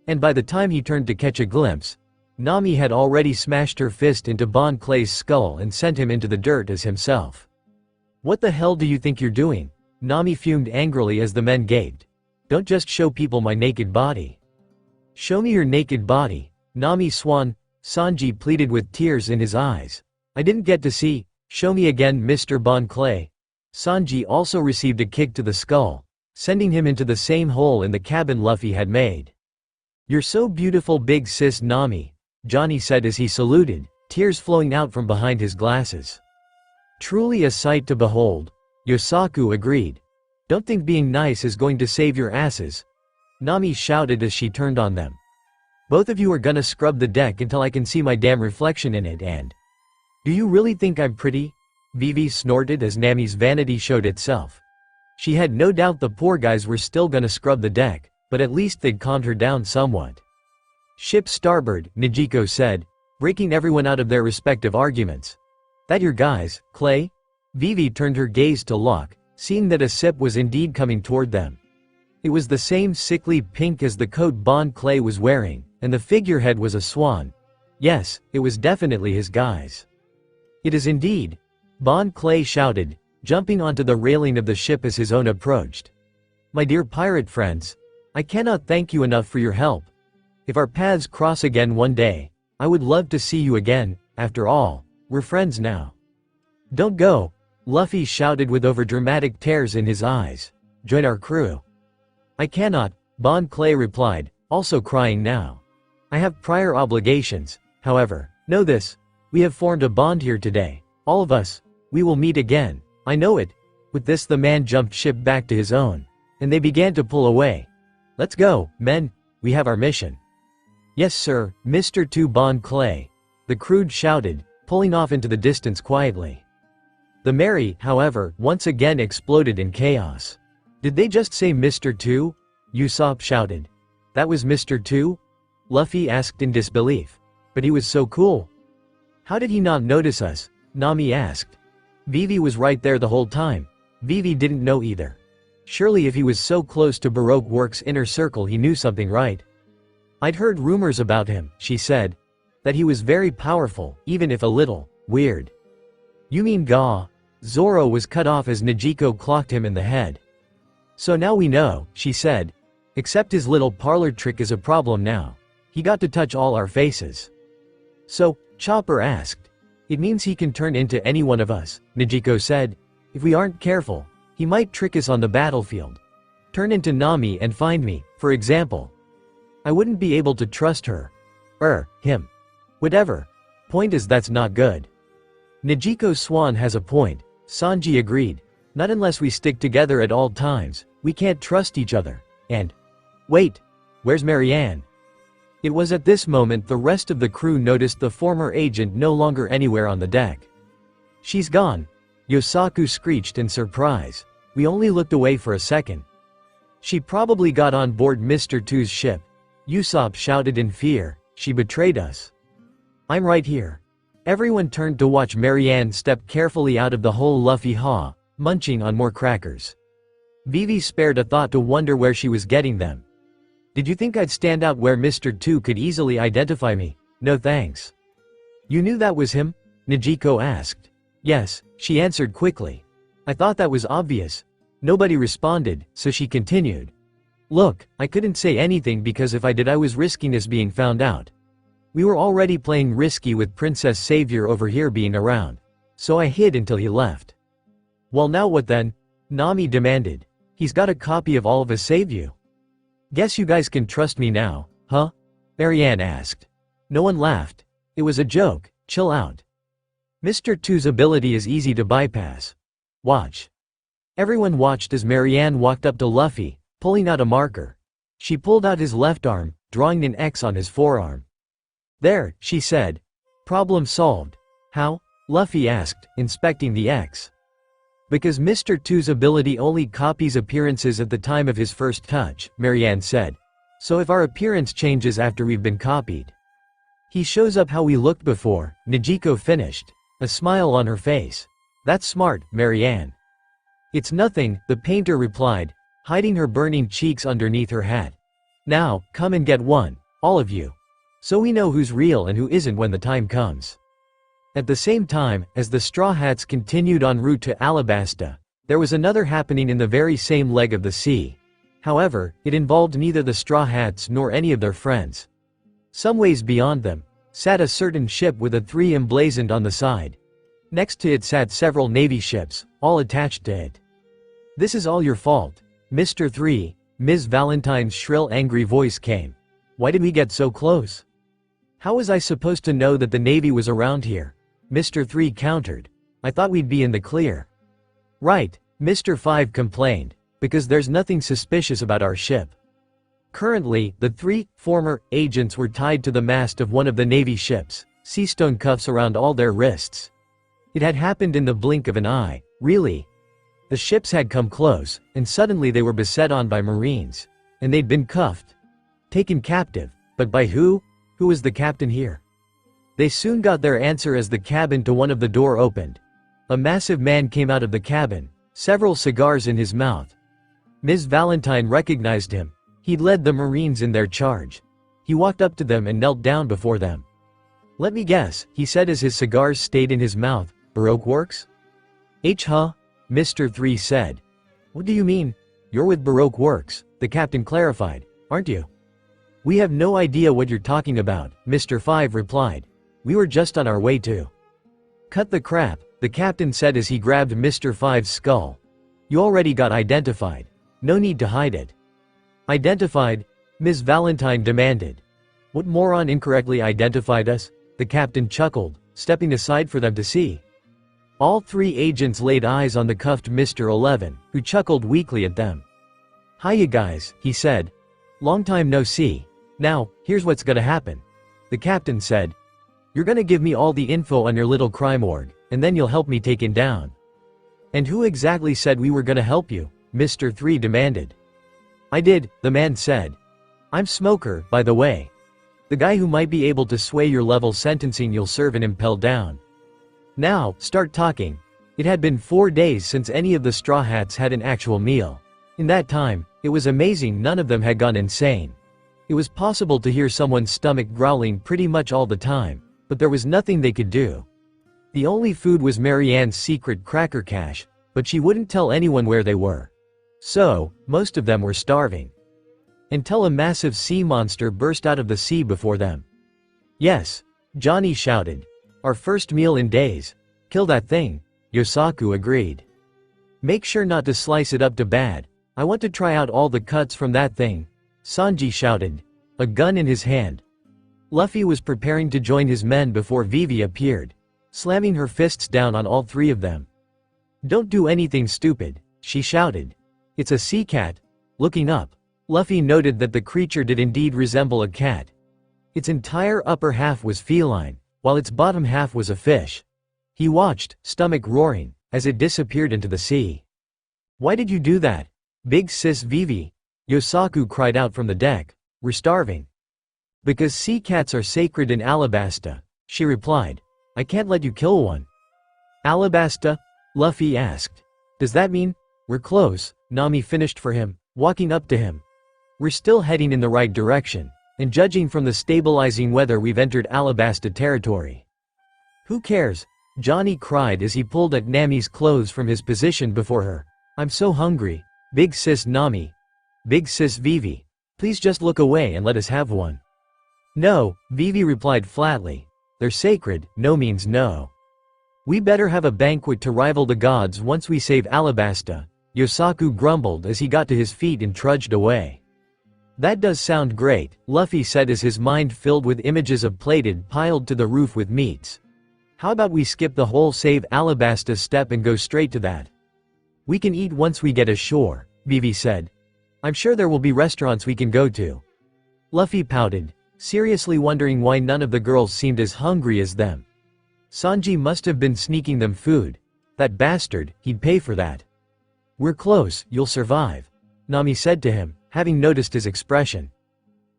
And by the time he turned to catch a glimpse, Nami had already smashed her fist into Bon Clay's skull and sent him into the dirt as himself. "What the hell do you think you're doing?" Nami fumed angrily as the men gaped. "Don't just show people my naked body." "Show me your naked body," Nami Swan, Sanji pleaded with tears in his eyes. "I didn't get to see." "Show me again, Mr. Bon Clay." Sanji also received a kick to the skull, sending him into the same hole in the cabin Luffy had made. "You're so beautiful big sis Nami," Johnny said as he saluted, tears flowing out from behind his glasses. "Truly a sight to behold," Yosaku agreed. "Don't think being nice is going to save your asses," Nami shouted as she turned on them. "Both of you are gonna scrub the deck until I can see my damn reflection in it and—" "Do you really think I'm pretty?" Vivi snorted as Nami's vanity showed itself. She had no doubt the poor guys were still gonna scrub the deck, but at least they'd calmed her down somewhat. "Ship starboard," Negico said, breaking everyone out of their respective arguments. "That your guys, Clay?" Vivi turned her gaze to Locke, seeing that a sip was indeed coming toward them. It was the same sickly pink as the coat Bon Clay was wearing, and the figurehead was a swan. Yes, it was definitely his guys. "It is indeed," Bon Clay shouted, jumping onto the railing of the ship as his own approached. "My dear pirate friends, I cannot thank you enough for your help. If our paths cross again one day, I would love to see you again. After all, we're friends now." "Don't go," Luffy shouted with overdramatic tears in his eyes. "Join our crew." "I cannot," Bon Clay replied, also crying now. "I have prior obligations, however, know this, we have formed a bond here today, all of us, we will meet again, I know it." With this the man jumped ship back to his own, and they began to pull away. "Let's go, men, we have our mission." "Yes sir, Mr. 2 Bon Clay," the crew shouted, pulling off into the distance quietly. The Mary, however, once again exploded in chaos. "Did they just say Mr. 2? Usopp shouted. "That was Mr. 2? Luffy asked in disbelief. "But he was so cool." "How did he not notice us?" Nami asked. "Vivi was right there the whole time." Vivi didn't know either. Surely if he was so close to Baroque Works' inner circle he knew something right. "I'd heard rumors about him," she said. "That he was very powerful, even if a little weird." "You mean Gaw?" Zoro was cut off as Negico clocked him in the head. "So now we know," she said. "Except his little parlor trick is a problem now. He got to touch all our faces." "So," Chopper asked. "It means he can turn into any one of us," Negico said. "If we aren't careful, he might trick us on the battlefield. Turn into Nami and find me, for example. I wouldn't be able to trust her. Him. Whatever. Point is that's not good." Negico Swan has a point, Sanji agreed. "Not unless we stick together at all times, we can't trust each other, and— Wait! Where's Marianne?" It was at this moment the rest of the crew noticed the former agent no longer anywhere on the deck. "She's gone," Yosaku screeched in surprise. We only looked away for a second. She probably got on board Mr. Two's ship. Usopp shouted in fear. She betrayed us. I'm right here. Everyone turned to watch Marianne step carefully out of the whole Luffy haw, munching on more crackers. Vivi spared a thought to wonder where she was getting them. Did you think I'd stand out where Mr. Two could easily identify me? No thanks. You knew that was him? Nijiko asked. Yes, she answered quickly. I thought that was obvious. Nobody responded, so she continued. Look, I couldn't say anything because if I did I was risking us being found out. We were already playing risky with Princess Savior over here being around. So I hid until he left. Well now what then? Nami demanded. He's got a copy of all of us save you. Guess you guys can trust me now, huh? Marianne asked. No one laughed. It was a joke, chill out. Mr. Two's ability is easy to bypass. Watch. Everyone watched as Marianne walked up to Luffy, pulling out a marker. She pulled out his left arm, drawing an X on his forearm. There, she said. Problem solved. How? Luffy asked, inspecting the X. Because Mr. Two's ability only copies appearances at the time of his first touch, Marianne said. So if our appearance changes after we've been copied, he shows up how we looked before, Nijiko finished, a smile on her face. That's smart, Marianne. It's nothing, the painter replied, hiding her burning cheeks underneath her hat. Now, come and get one, all of you. So we know who's real and who isn't when the time comes. At the same time, as the Straw Hats continued en route to Alabasta, there was another happening in the very same leg of the sea. However, it involved neither the Straw Hats nor any of their friends. Some ways beyond them, sat a certain ship with a 3 emblazoned on the side. Next to it sat several Navy ships, all attached to it. This is all your fault, Mr. 3, Ms. Valentine's shrill angry voice came. Why did we get so close? How was I supposed to know that the Navy was around here? Mr. 3 countered. I thought we'd be in the clear. Right, Mr. 5 complained, because there's nothing suspicious about our ship. Currently, the 3 former agents were tied to the mast of one of the Navy ships, seastone cuffs around all their wrists. It had happened in the blink of an eye, really. The ships had come close, and suddenly they were beset on by Marines. And they'd been cuffed. Taken captive, but by who? Who was the captain here? They soon got their answer as the cabin to one of the door opened. A massive man came out of the cabin, several cigars in his mouth. Ms. Valentine recognized him. He'd led the Marines in their charge. He walked up to them and knelt down before them. Let me guess, he said as his cigars stayed in his mouth, Baroque Works? Huh? Mr. 3 said. What do you mean? You're with Baroque Works, the captain clarified, aren't you? We have no idea what you're talking about, Mr. 5 replied. We were just on our way to. Cut the crap, the captain said as he grabbed Mr. 5's skull. You already got identified. No need to hide it. Identified? Ms. Valentine demanded. What moron incorrectly identified us? The captain chuckled, stepping aside for them to see. All 3 agents laid eyes on the cuffed Mr. 11, who chuckled weakly at them. Hiya guys, he said. Long time no see. Now, here's what's gonna happen. The captain said. You're gonna give me all the info on your little crime org, and then you'll help me take him down. And who exactly said we were gonna help you? Mr. 3 demanded. I did, the man said. I'm Smoker, by the way. The guy who might be able to sway your level sentencing you'll serve and impel down. Now, start talking. It had been 4 days since any of the Straw Hats had an actual meal. In that time, it was amazing none of them had gone insane. It was possible to hear someone's stomach growling pretty much all the time, but there was nothing they could do. The only food was Marianne's secret cracker cache, but she wouldn't tell anyone where they were. So, most of them were starving. Until a massive sea monster burst out of the sea before them. Yes, Johnny shouted. Our first meal in days. Kill that thing, Yosaku agreed. Make sure not to slice it up to bad. I want to try out all the cuts from that thing, Sanji shouted, a gun in his hand. Luffy was preparing to join his men before Vivi appeared, slamming her fists down on all 3 of them. Don't do anything stupid, she shouted. It's a sea cat. Looking up, Luffy noted that the creature did indeed resemble a cat. Its entire upper half was feline, while its bottom half was a fish. He watched, stomach roaring, as it disappeared into the sea. "Why did you do that? Big sis Vivi," Yosaku cried out from the deck. "We're starving." "Because sea cats are sacred in Alabasta," she replied. "I can't let you kill one." "Alabasta?" Luffy asked. "Does that mean we're close?" Nami finished for him, walking up to him. "We're still heading in the right direction, and judging from the stabilizing weather we've entered Alabasta territory." "Who cares?" Johnny cried as he pulled at Nami's clothes from his position before her. "I'm so hungry. Big sis Nami. Big sis Vivi. Please just look away and let us have one." "No," Vivi replied flatly. "They're sacred, no means no. We better have a banquet to rival the gods once we save Alabasta," Yosaku grumbled as he got to his feet and trudged away. "That does sound great," Luffy said as his mind filled with images of plated piled to the roof with meats. "How about we skip the whole save Alabasta step and go straight to that? We can eat once we get ashore," Vivi said. "I'm sure there will be restaurants we can go to." Luffy pouted, seriously wondering why none of the girls seemed as hungry as them. Sanji must have been sneaking them food. That bastard, he'd pay for that. "We're close, you'll survive," Nami said to him, having noticed his expression.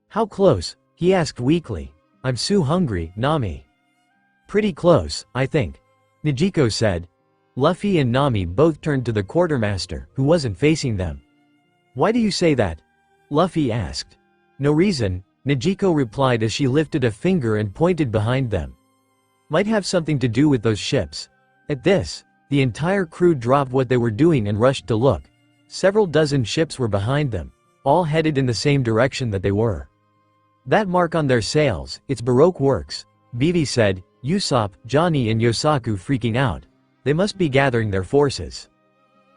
"How close?" he asked weakly. "I'm so hungry, Nami." "Pretty close, I think," Nijiko said. Luffy and Nami both turned to the quartermaster, who wasn't facing them. "Why do you say that?" Luffy asked. "No reason," Nijiko replied as she lifted a finger and pointed behind them. "Might have something to do with those ships." At this, the entire crew dropped what they were doing and rushed to look. Several dozen ships were behind them, all headed in the same direction that they were. "That mark on their sails, it's Baroque works," Vivi said, Usopp, Johnny and Yosaku freaking out. "They must be gathering their forces."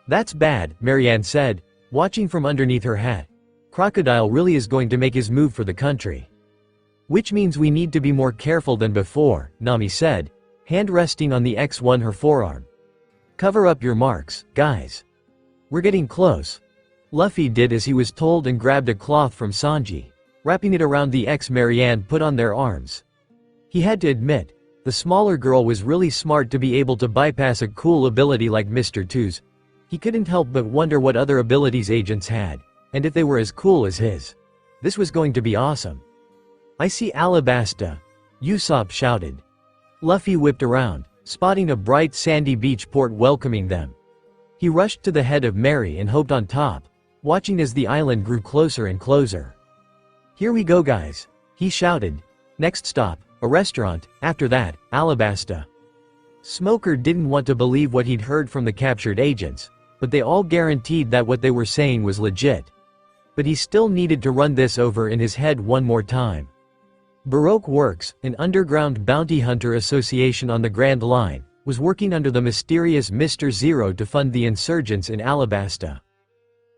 "That's bad," Marianne said, watching from underneath her hat. "Crocodile really is going to make his move for the country. Which means we need to be more careful than before," Nami said, hand resting on the X1 her forearm. "Cover up your marks, guys. We're getting close." Luffy did as he was told and grabbed a cloth from Sanji, wrapping it around the X Marianne put on their arms. He had to admit, the smaller girl was really smart to be able to bypass a cool ability like Mr. Two's. He couldn't help but wonder what other abilities agents had, and if they were as cool as his. This was going to be awesome. "I see Alabasta," Usopp shouted. Luffy whipped around, spotting a bright sandy beach port welcoming them. He rushed to the head of Mary and hoped on top, watching as the island grew closer and closer. "Here we go guys," he shouted. "Next stop, a restaurant, after that, Alabasta." Smoker didn't want to believe what he'd heard from the captured agents, but they all guaranteed that what they were saying was legit. But he still needed to run this over in his head one more time. Baroque Works, an underground bounty hunter association on the Grand Line, was working under the mysterious Mr. Zero to fund the insurgents in Alabasta.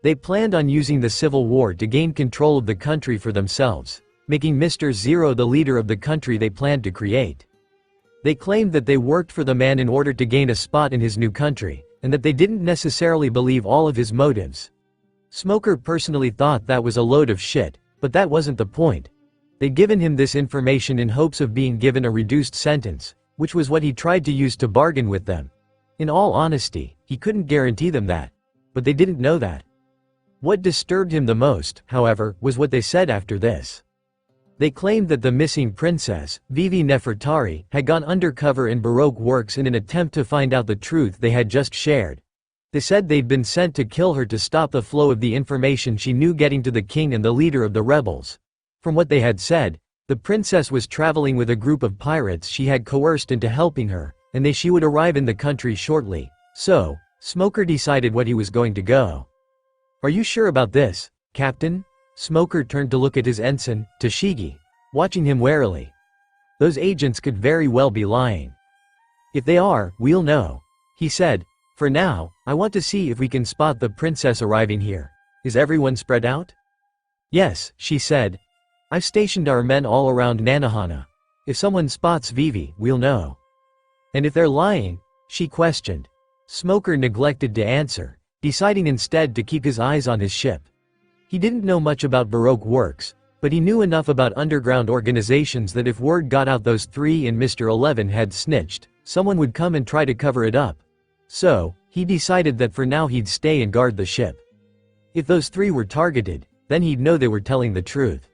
They planned on using the Civil War to gain control of the country for themselves, making Mr. Zero the leader of the country they planned to create. They claimed that they worked for the man in order to gain a spot in his new country, and that they didn't necessarily believe all of his motives. Smoker personally thought that was a load of shit, but that wasn't the point. They'd given him this information in hopes of being given a reduced sentence, which was what he tried to use to bargain with them. In all honesty, he couldn't guarantee them that. But they didn't know that. What disturbed him the most, however, was what they said after this. They claimed that the missing princess, Vivi Nefertari, had gone undercover in Baroque Works in an attempt to find out the truth they had just shared. They said they'd been sent to kill her to stop the flow of the information she knew getting to the king and the leader of the rebels. From what they had said, the princess was traveling with a group of pirates she had coerced into helping her, and she would arrive in the country shortly. So, Smoker decided what he was going to go. "Are you sure about this, Captain?" Smoker turned to look at his ensign, Tashigi, watching him warily. "Those agents could very well be lying. If they are, we'll know," he said. "For now, I want to see if we can spot the princess arriving here. Is everyone spread out?" "Yes," she said. "I've stationed our men all around Nanohana. If someone spots Vivi, we'll know." "And if they're lying?" she questioned. Smoker neglected to answer, deciding instead to keep his eyes on his ship. He didn't know much about Baroque Works, but he knew enough about underground organizations that if word got out those three and Mr. 11 had snitched, someone would come and try to cover it up. So, he decided that for now he'd stay and guard the ship. If those three were targeted, then he'd know they were telling the truth.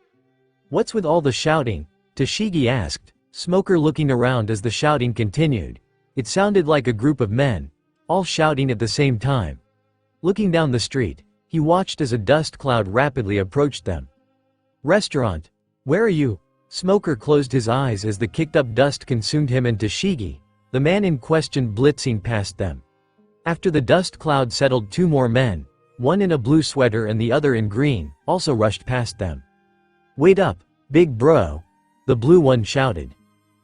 "What's with all the shouting?" Tashigi asked, Smoker looking around as the shouting continued. It sounded like a group of men, all shouting at the same time. Looking down the street, he watched as a dust cloud rapidly approached them. "Restaurant. Where are you?" Smoker closed his eyes as the kicked-up dust consumed him and Tashigi, the man in question, blitzing past them. After the dust cloud settled, two more men, one in a blue sweater and the other in green, also rushed past them. "Wait up, big bro," the blue one shouted.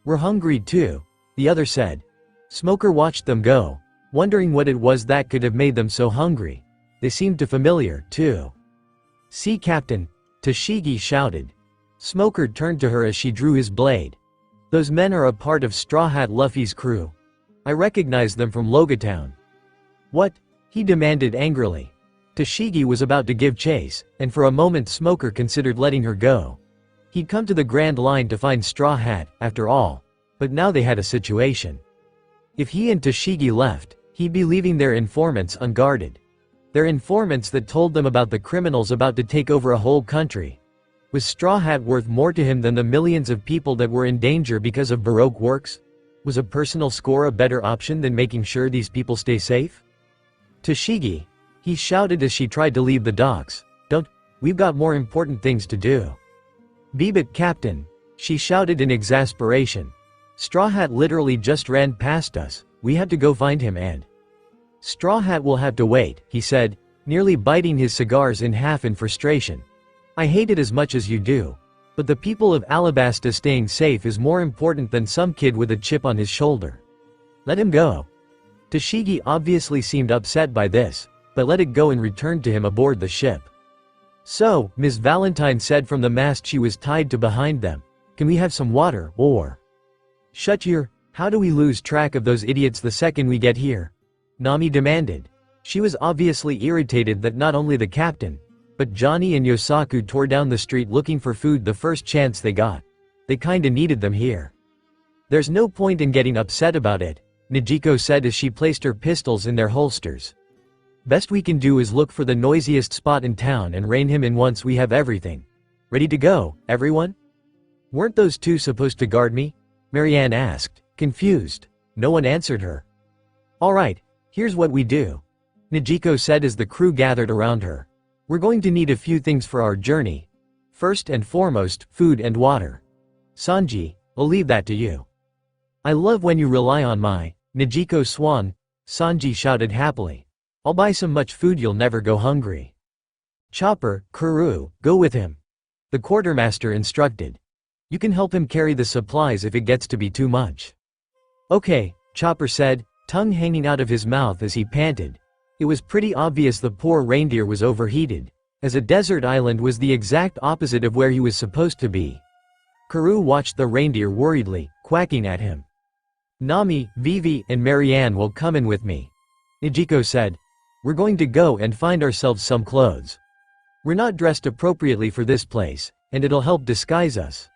"We're hungry too," the other said. Smoker watched them go, wondering what it was that could have made them so hungry. They seemed familiar, too. "See, Captain," Tashigi shouted. Smoker turned to her as she drew his blade. "Those men are a part of Straw Hat Luffy's crew. I recognize them from Logatown." "What?" he demanded angrily. Tashigi was about to give chase, and for a moment Smoker considered letting her go. He'd come to the Grand Line to find Straw Hat, after all, but now they had a situation. If he and Tashigi left, he'd be leaving their informants unguarded. Their informants that told them about the criminals about to take over a whole country. Was Straw Hat worth more to him than the millions of people that were in danger because of Baroque works? Was a personal score a better option than making sure these people stay safe? "Tashigi," he shouted as she tried to leave the docks. "Don't, we've got more important things to do." "Beep it, Captain," she shouted in exasperation. "Straw Hat literally just ran past us, we had to go find him and—" "Straw Hat will have to wait," he said, nearly biting his cigars in half in frustration. "I hate it as much as you do. But the people of Alabasta staying safe is more important than some kid with a chip on his shoulder. Let him go." Tashigi obviously seemed upset by this, but let it go and returned to him aboard the ship. "So," Miss Valentine said from the mast she was tied to behind them, "can we have some water, or—" "Shut your— How do we lose track of those idiots the second we get here?" Nami demanded. She was obviously irritated that not only the captain, but Johnny and Yosaku tore down the street looking for food the first chance they got. They kinda needed them here. "There's no point in getting upset about it," Nijiko said as she placed her pistols in their holsters. "Best we can do is look for the noisiest spot in town and rein him in once we have everything. Ready to go, everyone?" "Weren't those two supposed to guard me?" Marianne asked, confused. No one answered her. "All right, here's what we do," Nijiko said as the crew gathered around her. "We're going to need a few things for our journey. First and foremost, food and water. Sanji, I'll leave that to you." "I love when you rely on my Nijiko Swan," Sanji shouted happily. "I'll buy so much food you'll never go hungry." "Chopper, Kuru, go with him," the quartermaster instructed. "You can help him carry the supplies if it gets to be too much." "Okay," Chopper said, tongue hanging out of his mouth as he panted. It was pretty obvious the poor reindeer was overheated, as a desert island was the exact opposite of where he was supposed to be. Kuru watched the reindeer worriedly, quacking at him. "Nami, Vivi, and Marianne will come in with me," Nijiko said. "We're going to go and find ourselves some clothes. We're not dressed appropriately for this place, and it'll help disguise us.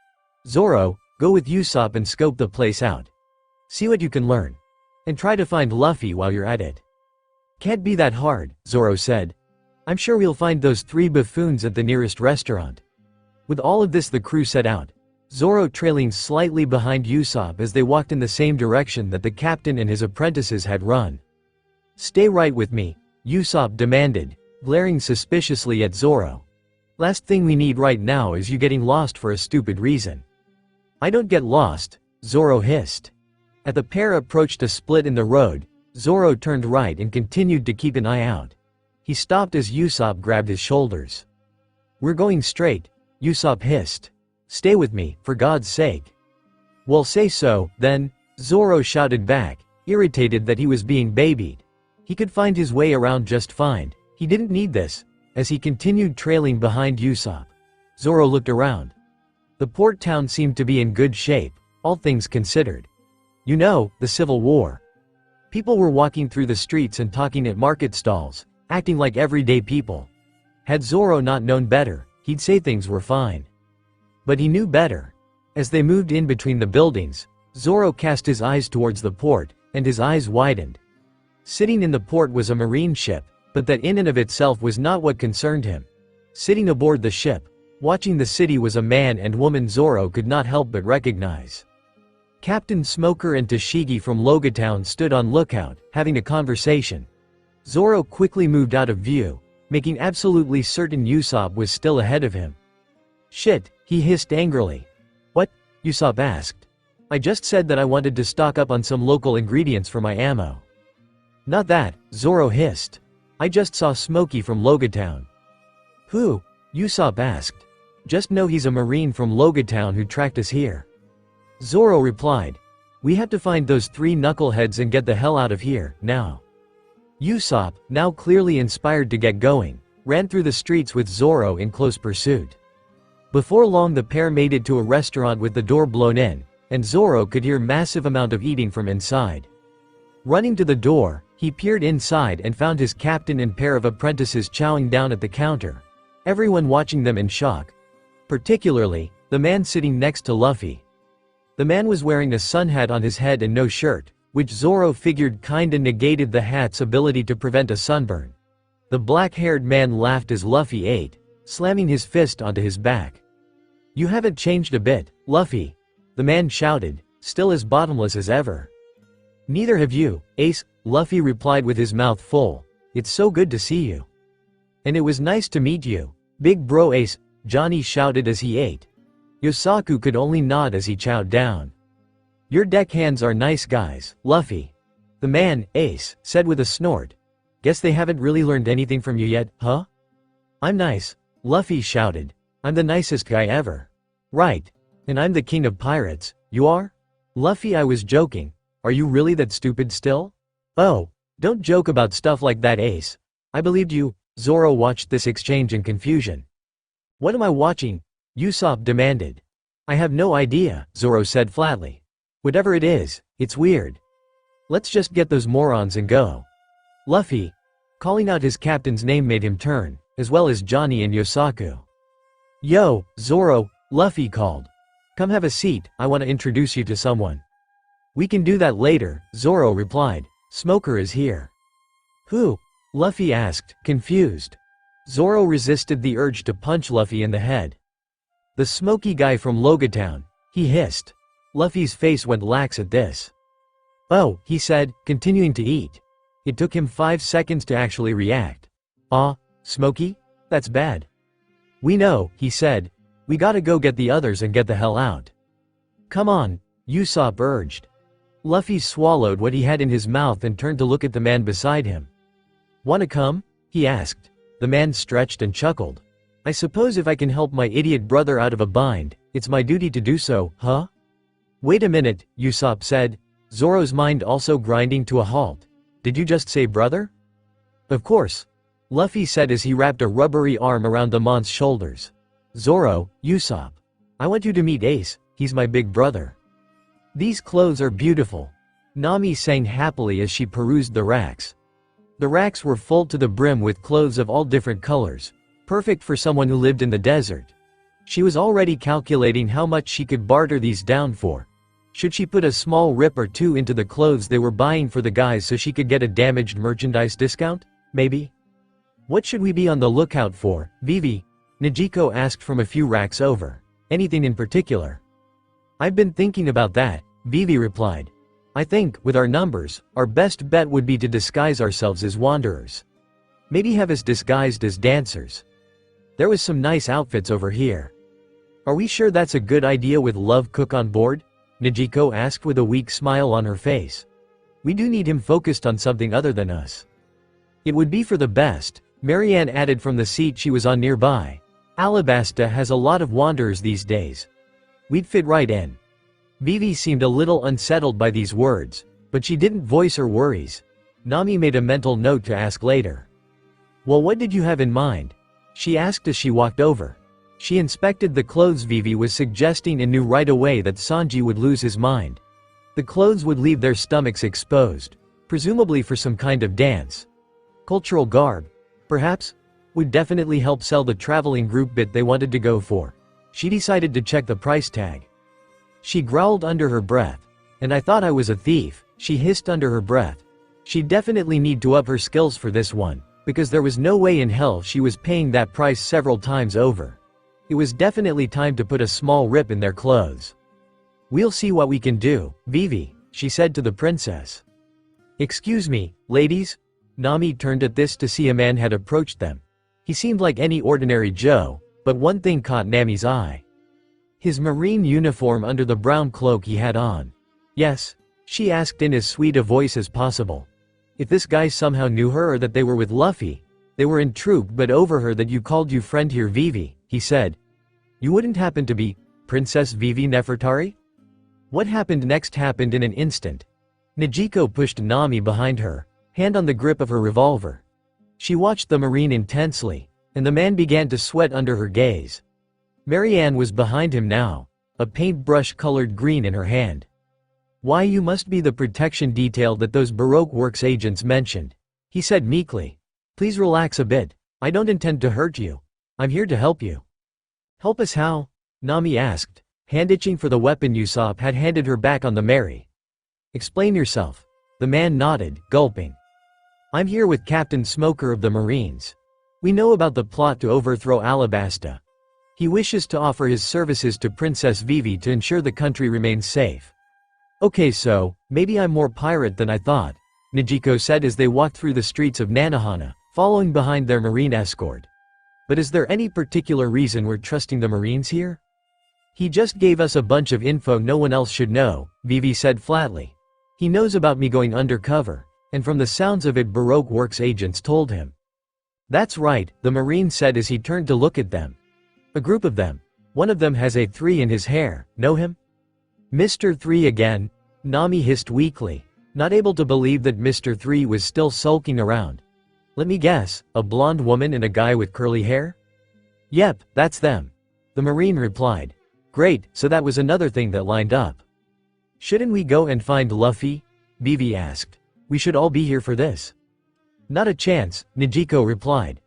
Zoro, go with Usopp and scope the place out. See what you can learn. And try to find Luffy while you're at it." "Can't be that hard," Zoro said. "I'm sure we'll find those three buffoons at the nearest restaurant." With all of this the crew set out, Zoro trailing slightly behind Usopp as they walked in the same direction that the captain and his apprentices had run. "Stay right with me," Usopp demanded, glaring suspiciously at Zoro. "Last thing we need right now is you getting lost for a stupid reason." "I don't get lost," Zoro hissed. As the pair approached a split in the road, Zoro turned right and continued to keep an eye out. He stopped as Usopp grabbed his shoulders. "We're going straight," Usopp hissed. "Stay with me, for God's sake." "Well, say so, then," Zoro shouted back, irritated that he was being babied. He could find his way around just fine, he didn't need this, as he continued trailing behind Usopp. Zoro looked around. The port town seemed to be in good shape, all things considered. You know, the Civil War. People were walking through the streets and talking at market stalls, acting like everyday people. Had Zoro not known better, he'd say things were fine. But he knew better. As they moved in between the buildings, Zoro cast his eyes towards the port, and his eyes widened. Sitting in the port was a marine ship, but that in and of itself was not what concerned him. Sitting aboard the ship, watching the city was a man and woman Zoro could not help but recognize. Captain Smoker and Toshigi from Logatown stood on lookout, having a conversation. Zoro quickly moved out of view, making absolutely certain Usopp was still ahead of him. "Shit," he hissed angrily. "What?" Usopp asked. "I just said that I wanted to stock up on some local ingredients for my ammo." "Not that," Zoro hissed. "I just saw Smokey from Logatown." "Who?" Usopp asked. "Just know he's a marine from Logatown who tracked us here." Zoro replied. "We have to find those 3 knuckleheads and get the hell out of here, now." Usopp, now clearly inspired to get going, ran through the streets with Zoro in close pursuit. Before long the pair made it to a restaurant with the door blown in, and Zoro could hear massive amount of eating from inside. Running to the door, he peered inside and found his captain and pair of apprentices chowing down at the counter, everyone watching them in shock. Particularly, the man sitting next to Luffy. The man was wearing a sun hat on his head and no shirt, which Zoro figured kinda negated the hat's ability to prevent a sunburn. The black-haired man laughed as Luffy ate, slamming his fist onto his back. "You haven't changed a bit, Luffy," the man shouted, still as bottomless as ever. "Neither have you, Ace," Luffy replied with his mouth full. "It's so good to see you." "And it was nice to meet you, big bro Ace," Johnny shouted as he ate. Yosaku could only nod as he chowed down. "Your deckhands are nice guys, Luffy," the man, Ace, said with a snort. "Guess they haven't really learned anything from you yet, huh?" "I'm nice," Luffy shouted. "I'm the nicest guy ever." "Right. And I'm the king of pirates, you are?" "Luffy, I was joking. Are you really that stupid still?" "Oh, don't joke about stuff like that, Ace. I believed you." Zoro watched this exchange in confusion. "What am I watching?" Usopp demanded. "I have no idea," Zoro said flatly. "Whatever it is, it's weird. Let's just get those morons and go." Luffy, calling out his captain's name made him turn, as well as Johnny and Yosaku. "Yo, Zoro," Luffy called. "Come have a seat, I want to introduce you to someone." "We can do that later," Zoro replied. "Smoker is here." "Who?" Luffy asked, confused. Zoro resisted the urge to punch Luffy in the head. "The smoky guy from Logatown," he hissed. Luffy's face went lax at this. "Oh," he said, continuing to eat. It took him 5 seconds to actually react. Smokey? That's bad." "We know," he said. "We gotta go get the others and get the hell out." "Come on," Usopp urged. Luffy swallowed what he had in his mouth and turned to look at the man beside him. "Wanna come?" he asked. The man stretched and chuckled. "I suppose if I can help my idiot brother out of a bind, it's my duty to do so, huh?" "Wait a minute," Usopp said, Zoro's mind also grinding to a halt. "Did you just say brother?" "Of course," Luffy said as he wrapped a rubbery arm around the man's shoulders. "Zoro, Usopp. I want you to meet Ace, he's my big brother." "These clothes are beautiful," Nami sang happily as she perused the racks. The racks were full to the brim with clothes of all different colors, perfect for someone who lived in the desert. She was already calculating how much she could barter these down for. Should she put a small rip or two into the clothes they were buying for the guys so she could get a damaged merchandise discount? Maybe? "What should we be on the lookout for, Vivi?" Nijiko asked from a few racks over. "Anything in particular?" "I've been thinking about that," Vivi replied. "I think, with our numbers, our best bet would be to disguise ourselves as wanderers. Maybe have us disguised as dancers. There was some nice outfits over here." "Are we sure that's a good idea with Love Cook on board?" Nijiko asked with a weak smile on her face. "We do need him focused on something other than us." "It would be for the best," Marianne added from the seat she was on nearby. "Alabasta has a lot of wanderers these days. We'd fit right in." Vivi seemed a little unsettled by these words, but she didn't voice her worries. Nami made a mental note to ask later. "Well, what did you have in mind?" she asked as she walked over. She inspected the clothes Vivi was suggesting and knew right away that Sanji would lose his mind. The clothes would leave their stomachs exposed, presumably for some kind of dance. Cultural garb, perhaps, would definitely help sell the traveling group bit they wanted to go for. She decided to check the price tag. She growled under her breath. "And I thought I was a thief," she hissed under her breath. She'd definitely need to up her skills for this one, because there was no way in hell she was paying that price several times over. It was definitely time to put a small rip in their clothes. "We'll see what we can do, Vivi," she said to the princess. "Excuse me, ladies?" Nami turned at this to see a man had approached them. He seemed like any ordinary Joe, but one thing caught Nami's eye. His marine uniform under the brown cloak he had on. "Yes?" she asked in as sweet a voice as possible. If this guy somehow knew her or that they were with Luffy, they were in troop but over her that you called you friend here Vivi, he said. "You wouldn't happen to be Princess Vivi Nefertari?" What happened next happened in an instant. Nijiko pushed Nami behind her, hand on the grip of her revolver. She watched the marine intensely, and the man began to sweat under her gaze. Marianne was behind him now, a paintbrush-colored green in her hand. "Why, you must be the protection detail that those Baroque Works agents mentioned," he said meekly. "Please relax a bit, I don't intend to hurt you. I'm here to help you." "Help us how?" Nami asked, hand-itching for the weapon Usopp had handed her back on the Mary. "Explain yourself." The man nodded, gulping. "I'm here with Captain Smoker of the Marines. We know about the plot to overthrow Alabasta. He wishes to offer his services to Princess Vivi to ensure the country remains safe." "Okay, so, maybe I'm more pirate than I thought," Nijiko said as they walked through the streets of Nanohana, following behind their marine escort. "But is there any particular reason we're trusting the Marines here?" "He just gave us a bunch of info no one else should know," Vivi said flatly. "He knows about me going undercover, and from the sounds of it Baroque Works agents told him." "That's right," the Marine said as he turned to look at them. "A group of them. One of them has a 3 in his hair, know him?" "Mr. 3 again?" Nami hissed weakly, not able to believe that Mr. 3 was still sulking around. "Let me guess, a blonde woman and a guy with curly hair?" "Yep, that's them," the Marine replied. "Great, so that was another thing that lined up." "Shouldn't we go and find Luffy?" Vivi asked. "We should all be here for this." "Not a chance," Nijiko replied.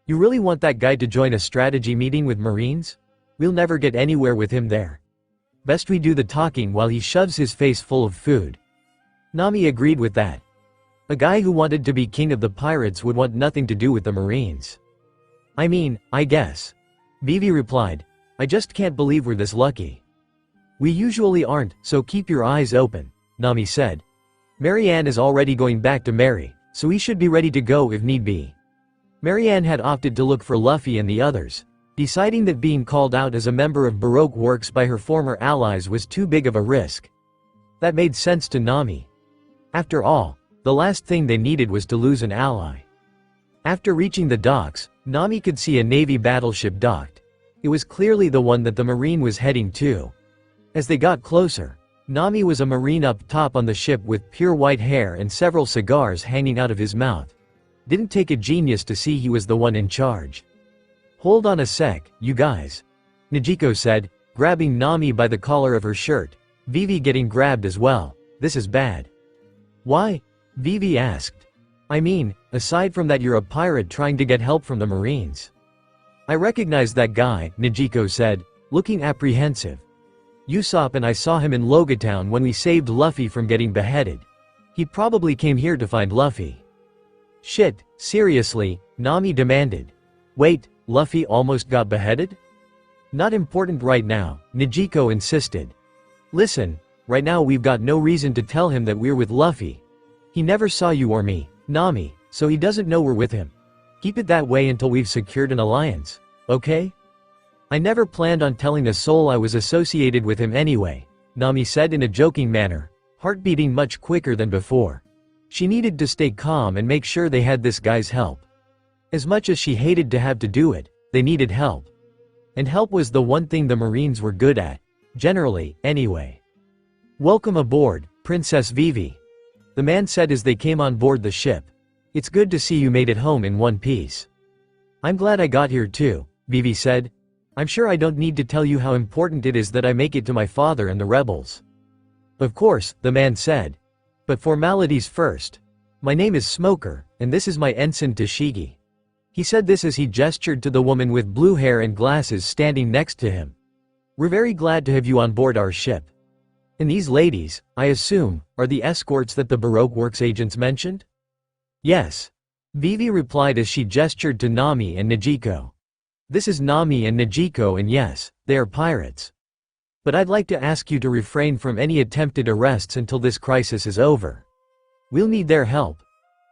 "You really want that guy to join a strategy meeting with Marines? We'll never get anywhere with him there. Best we do the talking while he shoves his face full of food." Nami agreed with that. A guy who wanted to be king of the pirates would want nothing to do with the Marines. "I mean, I guess," Vivi replied. "I just can't believe we're this lucky." "We usually aren't, so keep your eyes open," Nami said. "Marianne is already going back to Mary, so we should be ready to go if need be." Marianne had opted to look for Luffy and the others, deciding that being called out as a member of Baroque Works by her former allies was too big of a risk. That made sense to Nami. After all, the last thing they needed was to lose an ally. After reaching the docks, Nami could see a Navy battleship docked. It was clearly the one that the Marine was heading to. As they got closer, Nami was a Marine up top on the ship with pure white hair and several cigars hanging out of his mouth. Didn't take a genius to see he was the one in charge. "Hold on a sec, you guys," Nijiko said, grabbing Nami by the collar of her shirt, Vivi getting grabbed as well. "This is bad." "Why?" Vivi asked. "I mean, aside from that you're a pirate trying to get help from the Marines." "I recognize that guy," Nijiko said, looking apprehensive. "Usopp and I saw him in Logatown when we saved Luffy from getting beheaded. He probably came here to find Luffy." "Shit, seriously?" Nami demanded. "Wait, Luffy almost got beheaded?" "Not important right now," Nijiko insisted. "Listen, right now we've got no reason to tell him that we're with Luffy. He never saw you or me, Nami, so he doesn't know we're with him. Keep it that way until we've secured an alliance, okay?" "I never planned on telling a soul I was associated with him anyway," Nami said in a joking manner, heart beating much quicker than before. She needed to stay calm and make sure they had this guy's help. As much as she hated to have to do it, they needed help. And help was the one thing the Marines were good at, generally, anyway. "Welcome aboard, Princess Vivi," the man said as they came on board the ship. "It's good to see you made it home in one piece." "I'm glad I got here too," Vivi said. "I'm sure I don't need to tell you how important it is that I make it to my father and the rebels." "Of course," the man said. "But formalities first. My name is Smoker, and this is my ensign Tashigi." He said this as he gestured to the woman with blue hair and glasses standing next to him. "We're very glad to have you on board our ship. And these ladies, I assume, are the escorts that the Baroque Works agents mentioned?" Yes. Vivi replied as she gestured to Nami and Najiko. This is Nami and Najiko, and yes, they are pirates. But I'd like to ask you to refrain from any attempted arrests until this crisis is over. We'll need their help.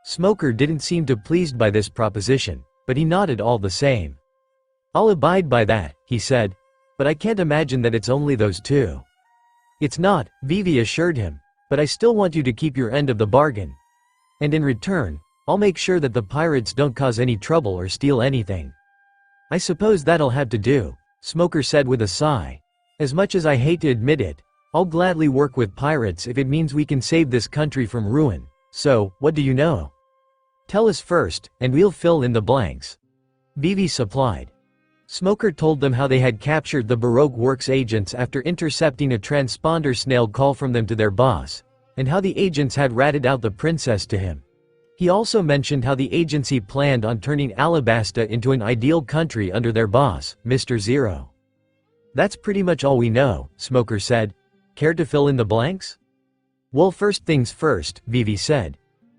Smoker didn't seem too pleased by this proposition, but he nodded all the same. I'll abide by that, he said. But I can't imagine that it's only those two. It's not, Vivi assured him, but I still want you to keep your end of the bargain. And in return, I'll make sure that the pirates don't cause any trouble or steal anything. I suppose that'll have to do, Smoker said with a sigh. As much as I hate to admit it, I'll gladly work with pirates if it means we can save this country from ruin. So, what do you know? Tell us first, and we'll fill in the blanks. Vivi supplied. Smoker told them how they had captured the Baroque Works agents after intercepting a transponder snail call from them to their boss, and how the agents had ratted out the princess to him. He also mentioned how the agency planned on turning Alabasta into an ideal country under their boss, Mr. Zero. That's pretty much all we know, Smoker said. Care to fill in the blanks? Well, first things first, Vivi said.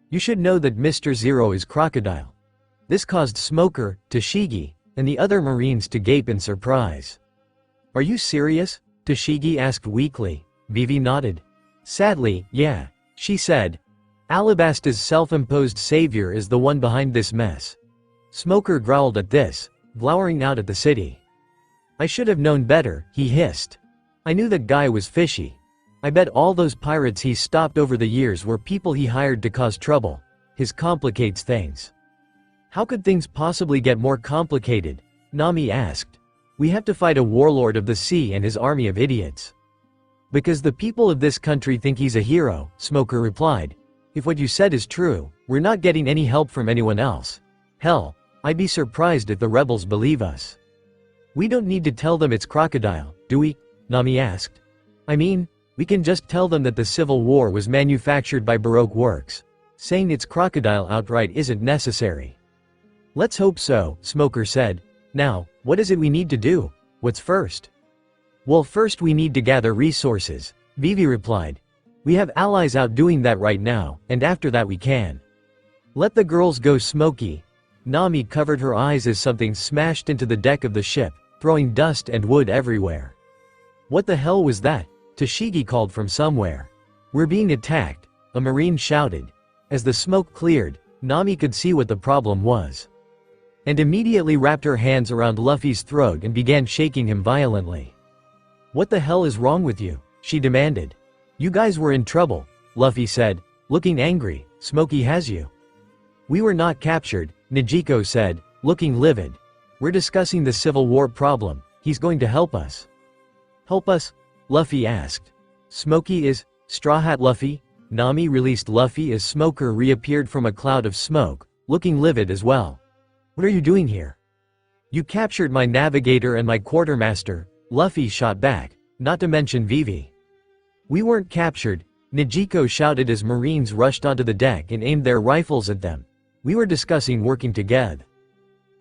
You should know that Mr. Zero is crocodile. This caused Smoker, Toshigi, and the other Marines to gape in surprise. Are you serious? Toshigi asked weakly. Vivi nodded. Sadly, yeah, she said. Alabasta's self-imposed savior is the one behind this mess. Smoker growled at this, glowering out at the city. I should have known better, he hissed. I knew that guy was fishy. I bet all those pirates he stopped over the years were people he hired to cause trouble. His complicates things. How could things possibly get more complicated? Nami asked. We have to fight a warlord of the sea and his army of idiots. Because the people of this country think he's a hero, Smoker replied. If what you said is true, we're not getting any help from anyone else. Hell, I'd be surprised if the rebels believe us. We don't need to tell them it's crocodile, do we? Nami asked. I mean, we can just tell them that the Civil War was manufactured by Baroque Works. Saying it's crocodile outright isn't necessary. Let's hope so, Smoker said. Now, what is it we need to do? What's first? Well, first we need to gather resources, Vivi replied. We have allies out doing that right now, and after that we can. Let the girls go, Smokey. Nami covered her eyes as something smashed into the deck of the ship, throwing dust and wood everywhere. What the hell was that? Toshigi called from somewhere. We're being attacked, a Marine shouted. As the smoke cleared, Nami could see what the problem was. And immediately wrapped her hands around Luffy's throat and began shaking him violently. What the hell is wrong with you? She demanded. You guys were in trouble, Luffy said, looking angry. Smokey has you. We were not captured, Najiko said, looking livid. We're discussing the Civil War problem. He's going to help us. Help us? Luffy asked. Smokey is Straw Hat Luffy? Nami released Luffy as Smoker reappeared from a cloud of smoke, looking livid as well. What are you doing here? You captured my navigator and my quartermaster, Luffy shot back, not to mention Vivi. We weren't captured, Najiko shouted as Marines rushed onto the deck and aimed their rifles at them. We were discussing working together.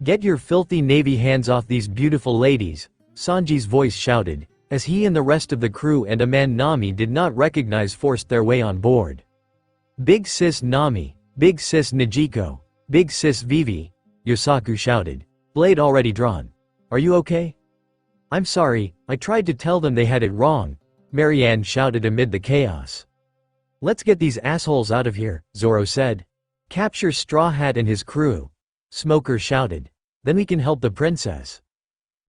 Get your filthy Navy hands off these beautiful ladies, Sanji's voice shouted, as he and the rest of the crew and a man Nami did not recognize forced their way on board. Big sis Nami, big sis Najiko, big sis Vivi, Yosaku shouted, blade already drawn. Are you okay? I'm sorry, I tried to tell them they had it wrong, Marianne shouted amid the chaos. Let's get these assholes out of here, Zoro said. Capture Straw Hat and his crew, Smoker shouted. Then we can help the princess.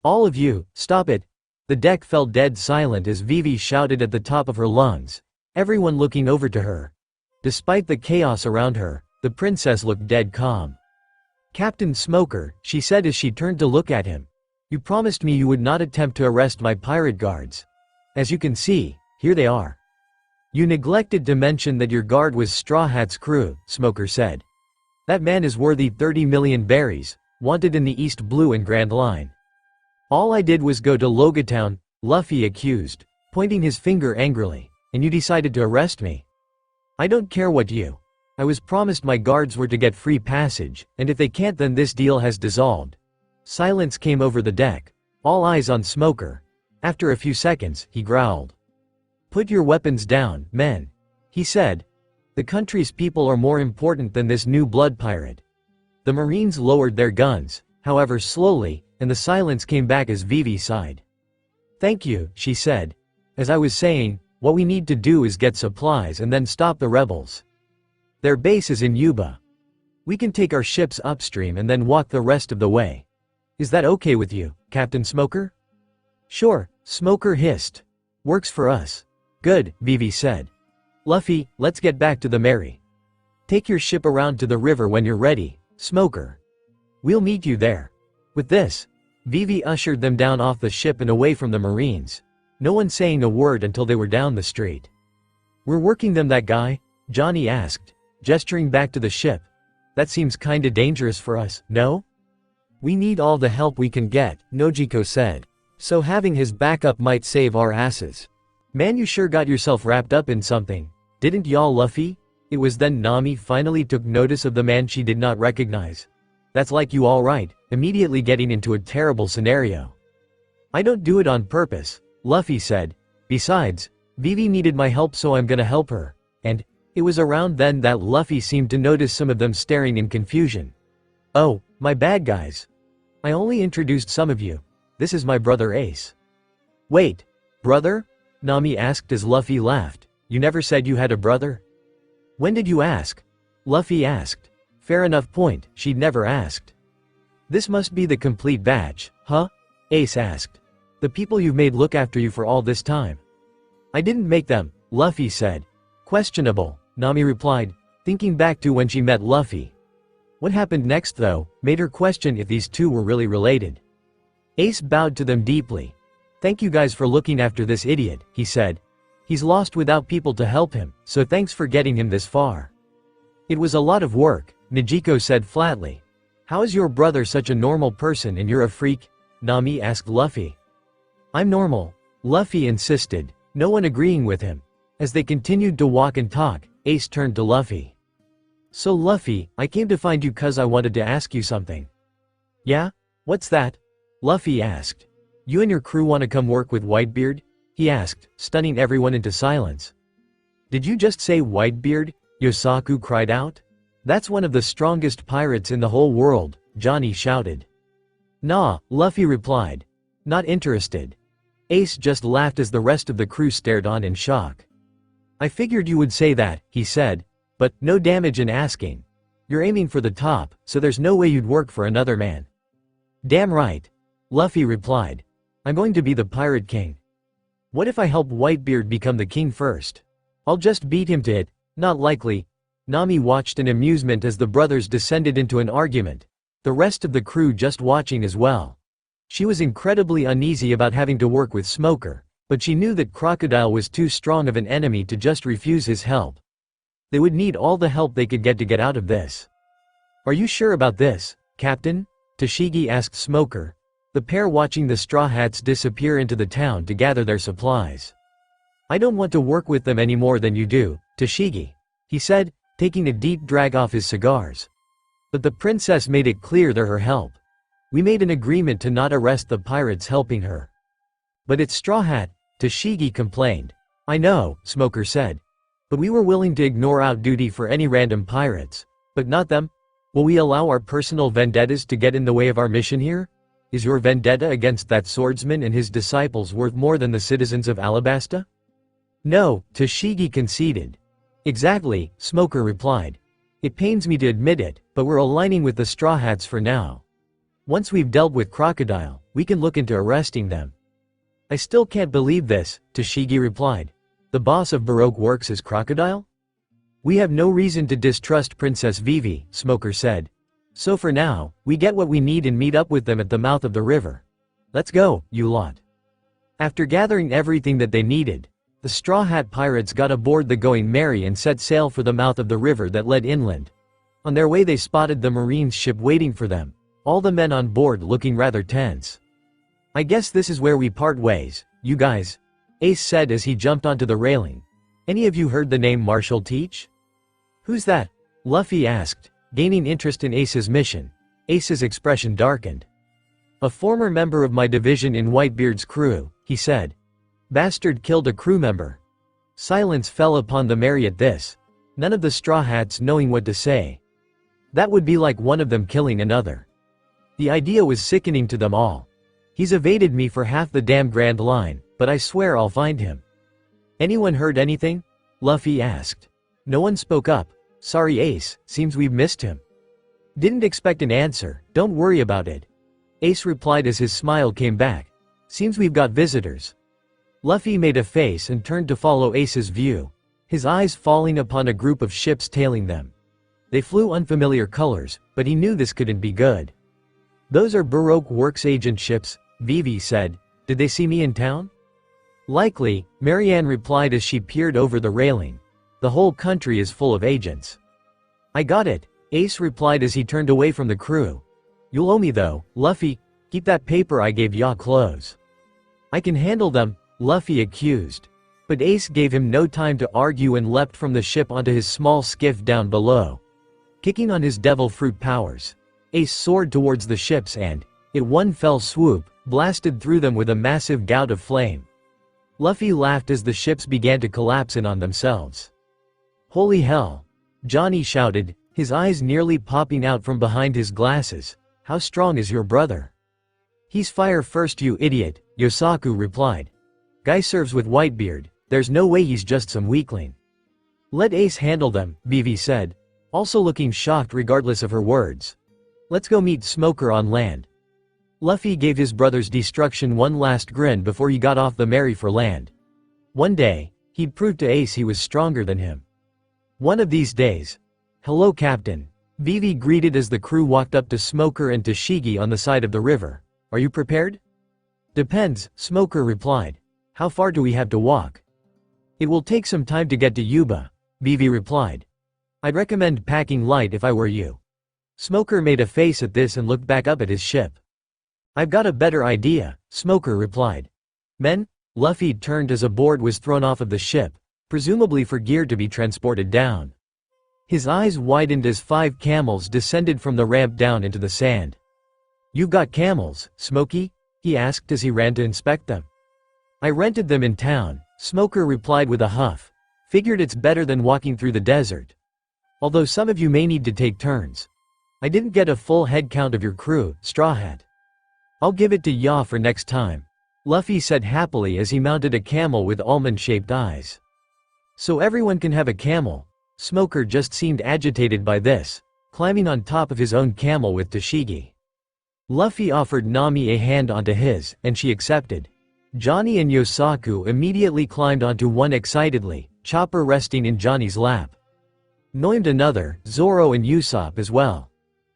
All of you, stop it. The deck fell dead silent as Vivi shouted at the top of her lungs, everyone looking over to her. Despite the chaos around her, the princess looked dead calm. Captain Smoker, she said as she turned to look at him. You promised me you would not attempt to arrest my pirate guards. As you can see, here they are. You neglected to mention that your guard was Straw Hat's crew, Smoker said. That man is worthy 30 million berries, wanted in the East Blue and Grand Line. All I did was go to Logatown, Luffy accused, pointing his finger angrily, and you decided to arrest me. I don't care what you. I was promised my guards were to get free passage, and if they can't then this deal has dissolved. Silence came over the deck, all eyes on Smoker. After a few seconds, he growled. Put your weapons down, men. He said. The country's people are more important than this new blood pirate. The Marines lowered their guns, however slowly, and the silence came back as Vivi sighed. "Thank you," she said. "As I was saying, what we need to do is get supplies and then stop the rebels. Their base is in Yuba. We can take our ships upstream and then walk the rest of the way. Is that okay with you, Captain Smoker?" "Sure," Smoker hissed. "Works for us." "Good," Vivi said. "Luffy, let's get back to the Mary. Take your ship around to the river when you're ready, Smoker. We'll meet you there." With this, Vivi ushered them down off the ship and away from the Marines, no one saying a word until they were down the street. "We're working them, that guy?" Johnny asked, gesturing back to the ship. "That seems kinda dangerous for us, no?" "We need all the help we can get," Nojiko said. "So having his backup might save our asses." "Man, you sure got yourself wrapped up in something, didn't y'all, Luffy?" It was then Nami finally took notice of the man she did not recognize. "That's like you, all right, immediately getting into a terrible scenario." "I don't do it on purpose," Luffy said. "Besides, Vivi needed my help, so I'm gonna help her." And it was around then that Luffy seemed to notice some of them staring in confusion. "Oh, my bad, guys. I only introduced some of you. This is my brother Ace." "Wait, brother?" Nami asked as Luffy laughed. "You never said you had a brother?" "When did you ask?" Luffy asked. Fair enough point, she'd never asked. "This must be the complete batch, huh?" Ace asked. "The people you've made look after you for all this time." "I didn't make them," Luffy said. "Questionable," Nami replied, thinking back to when she met Luffy. What happened next, though, made her question if these two were really related. Ace bowed to them deeply. "Thank you guys for looking after this idiot," he said. "He's lost without people to help him, so thanks for getting him this far." "It was a lot of work," Nojiko said flatly. "How is your brother such a normal person and you're a freak?" Nami asked Luffy. "I'm normal," Luffy insisted, no one agreeing with him. As they continued to walk and talk, Ace turned to Luffy. "So Luffy, I came to find you 'cause I wanted to ask you something." "Yeah? What's that?" Luffy asked. "You and your crew want to come work with Whitebeard?" he asked, stunning everyone into silence. "Did you just say Whitebeard?" Yosaku cried out. "That's one of the strongest pirates in the whole world," Johnny shouted. "Nah," Luffy replied. "Not interested." Ace just laughed as the rest of the crew stared on in shock. "I figured you would say that," he said. "But, no damage in asking. You're aiming for the top, so there's no way you'd work for another man." "Damn right," Luffy replied. "I'm going to be the Pirate King." "What if I help Whitebeard become the king first?" "I'll just beat him to it." "Not likely." Nami watched in amusement as the brothers descended into an argument, the rest of the crew just watching as well. She was incredibly uneasy about having to work with Smoker, but she knew that Crocodile was too strong of an enemy to just refuse his help. They would need all the help they could get out of this. "Are you sure about this, Captain?" Tashigi asked Smoker, the pair watching the Straw Hats disappear into the town to gather their supplies. "I don't want to work with them any more than you do, Tashigi," he said, taking a deep drag off his cigars. "But the princess made it clear they're her help. We made an agreement to not arrest the pirates helping her." "But it's Straw Hat," Tashigi complained. "I know," Smoker said. "But we were willing to ignore out duty for any random pirates. But not them? Will we allow our personal vendettas to get in the way of our mission here? Is your vendetta against that swordsman and his disciples worth more than the citizens of Alabasta?" "No," Tashigi conceded. "Exactly," Smoker replied. "It pains me to admit it, but we're aligning with the Straw Hats for now. Once we've dealt with Crocodile, we can look into arresting them." "I still can't believe this," Tashigi replied. "The boss of Baroque Works is Crocodile?" "We have no reason to distrust Princess Vivi," Smoker said. "So for now, we get what we need and meet up with them at the mouth of the river. Let's go, you lot." After gathering everything that they needed, the Straw Hat Pirates got aboard the Going Merry and set sail for the mouth of the river that led inland. On their way they spotted the Marines' ship waiting for them, all the men on board looking rather tense. "I guess this is where we part ways, you guys," Ace said as he jumped onto the railing. "Any of you heard the name Marshall Teach?" "Who's that?" Luffy asked, gaining interest in Ace's mission. Ace's expression darkened. "A former member of my division in Whitebeard's crew," he said. "Bastard killed a crew member." Silence fell upon the Merry at this. none of the Straw Hats knowing what to say. That would be like one of them killing another. The idea was sickening to them all. He's evaded me for half the damn Grand Line, but I swear I'll find him. Anyone heard anything? Luffy asked. No one spoke up. Sorry Ace, seems we've missed him. Didn't expect an answer, don't worry about it. Ace replied as his smile came back. Seems we've got visitors. Luffy made a face and turned to follow Ace's view, his eyes falling upon a group of ships tailing them. They flew unfamiliar colors, but he knew this couldn't be good. Those are Baroque Works agent ships, Vivi said. Did they see me in town? Likely, Marianne replied as she peered over the railing. The whole country is full of agents. I got it, Ace replied as he turned away from the crew. You'll owe me though, Luffy, keep that paper I gave ya close. I can handle them, Luffy accused. But Ace gave him no time to argue and leapt from the ship onto his small skiff down below. Kicking on his devil fruit powers, Ace soared towards the ships and, in one fell swoop, blasted through them with a massive gout of flame. Luffy laughed as the ships began to collapse in on themselves. Holy hell! Johnny shouted, his eyes nearly popping out from behind his glasses. How strong is your brother? He's fire first you idiot, Yosaku replied. Guy serves with Whitebeard, there's no way he's just some weakling. Let Ace handle them, Vivi said, also looking shocked regardless of her words. Let's go meet Smoker on land. Luffy gave his brother's destruction one last grin before he got off the Mary for land. One day, he'd prove to Ace he was stronger than him. One of these days. Hello Captain, Vivi greeted as the crew walked up to Smoker and Tashigi on the side of the river. Are you prepared? Depends, Smoker replied. How far do we have to walk? It will take some time to get to Yuba, Vivi replied. I'd recommend packing light if I were you. Smoker made a face at this and looked back up at his ship. I've got a better idea, Smoker replied. Men? Luffy turned as a board was thrown off of the ship, presumably for gear to be transported down. His eyes widened as 5 camels descended from the ramp down into the sand. You've got camels, Smokey? He asked as he ran to inspect them. I rented them in town, Smoker replied with a huff. Figured it's better than walking through the desert. Although some of you may need to take turns. I didn't get a full head count of your crew, Straw Hat. I'll give it to ya for next time, Luffy said happily as he mounted a camel with almond-shaped eyes. So everyone can have a camel. Smoker just seemed agitated by this, climbing on top of his own camel with Tashigi. Luffy offered Nami a hand onto his, and she accepted. Johnny and Yosaku immediately climbed onto one excitedly, Chopper resting in Johnny's lap. Nomed another, Zoro and Usopp as well.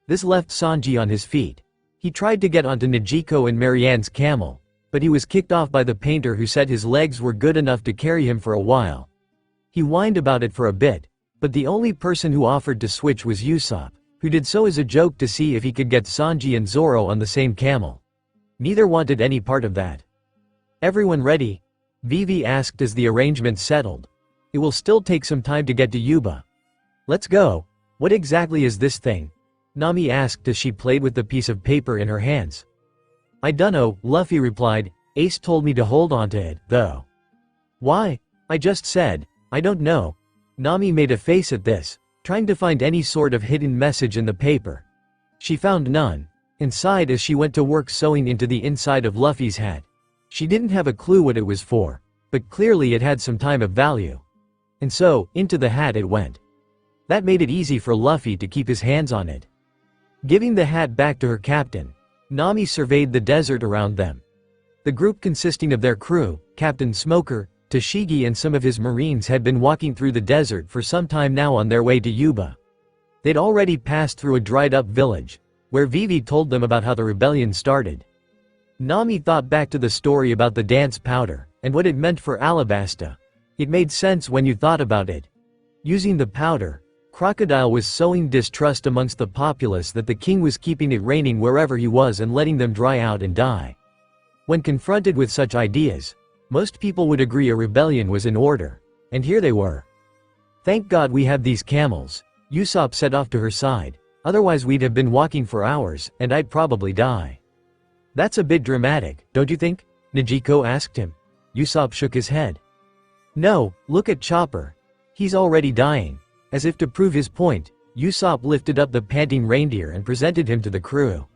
This left Sanji on his feet. He tried to get onto Nijiko and Marianne's camel, but he was kicked off by the painter who said his legs were good enough to carry him for a while. He whined about it for a bit, but the only person who offered to switch was Usopp, who did so as a joke to see if he could get Sanji and Zoro on the same camel. Neither wanted any part of that. Everyone ready? Vivi asked as the arrangement settled. It will still take some time to get to Yuba. Let's go. What exactly is this thing? Nami asked as she played with the piece of paper in her hands. I dunno, Luffy replied. Ace told me to hold on to it, though. Why? I just said, I don't know. Nami made a face at this, trying to find any sort of hidden message in the paper. She found none, and sighed as she went to work sewing into the inside of Luffy's hat. She didn't have a clue what it was for, but clearly it had some time of value. And so, into the hat it went. That made it easy for Luffy to keep his hands on it. Giving the hat back to her captain, Nami surveyed the desert around them. The group consisting of their crew, Captain Smoker, Tashigi and some of his marines had been walking through the desert for some time now on their way to Yuba. They'd already passed through a dried-up village, where Vivi told them about how the rebellion started. Nami thought back to the story about the dance powder, and what it meant for Alabasta. It made sense when you thought about it. Using the powder, Crocodile was sowing distrust amongst the populace that the king was keeping it raining wherever he was and letting them dry out and die. When confronted with such ideas, most people would agree a rebellion was in order, and here they were. Thank God we have these camels, Usopp said off to her side, otherwise we'd have been walking for hours, and I'd probably die. That's a bit dramatic, don't you think? Nijiko asked him. Usopp shook his head. No, look at Chopper. He's already dying. As if to prove his point, Usopp lifted up the panting reindeer and presented him to the crew.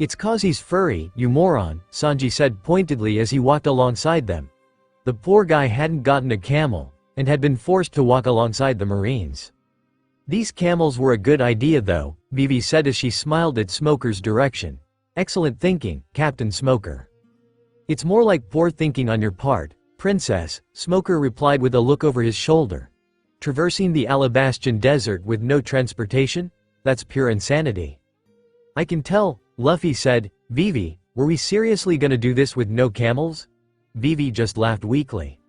"It's 'cause he's furry, you moron," Sanji said pointedly as he walked alongside them. The poor guy hadn't gotten a camel, and had been forced to walk alongside the Marines. "These camels were a good idea though," Vivi said as she smiled at Smoker's direction. "Excellent thinking, Captain Smoker." "It's more like poor thinking on your part, Princess," Smoker replied with a look over his shoulder. "Traversing the Alabastion Desert with no transportation? That's pure insanity." "I can tell," Luffy said. "Vivi, were we seriously gonna do this with no camels?" Vivi just laughed weakly.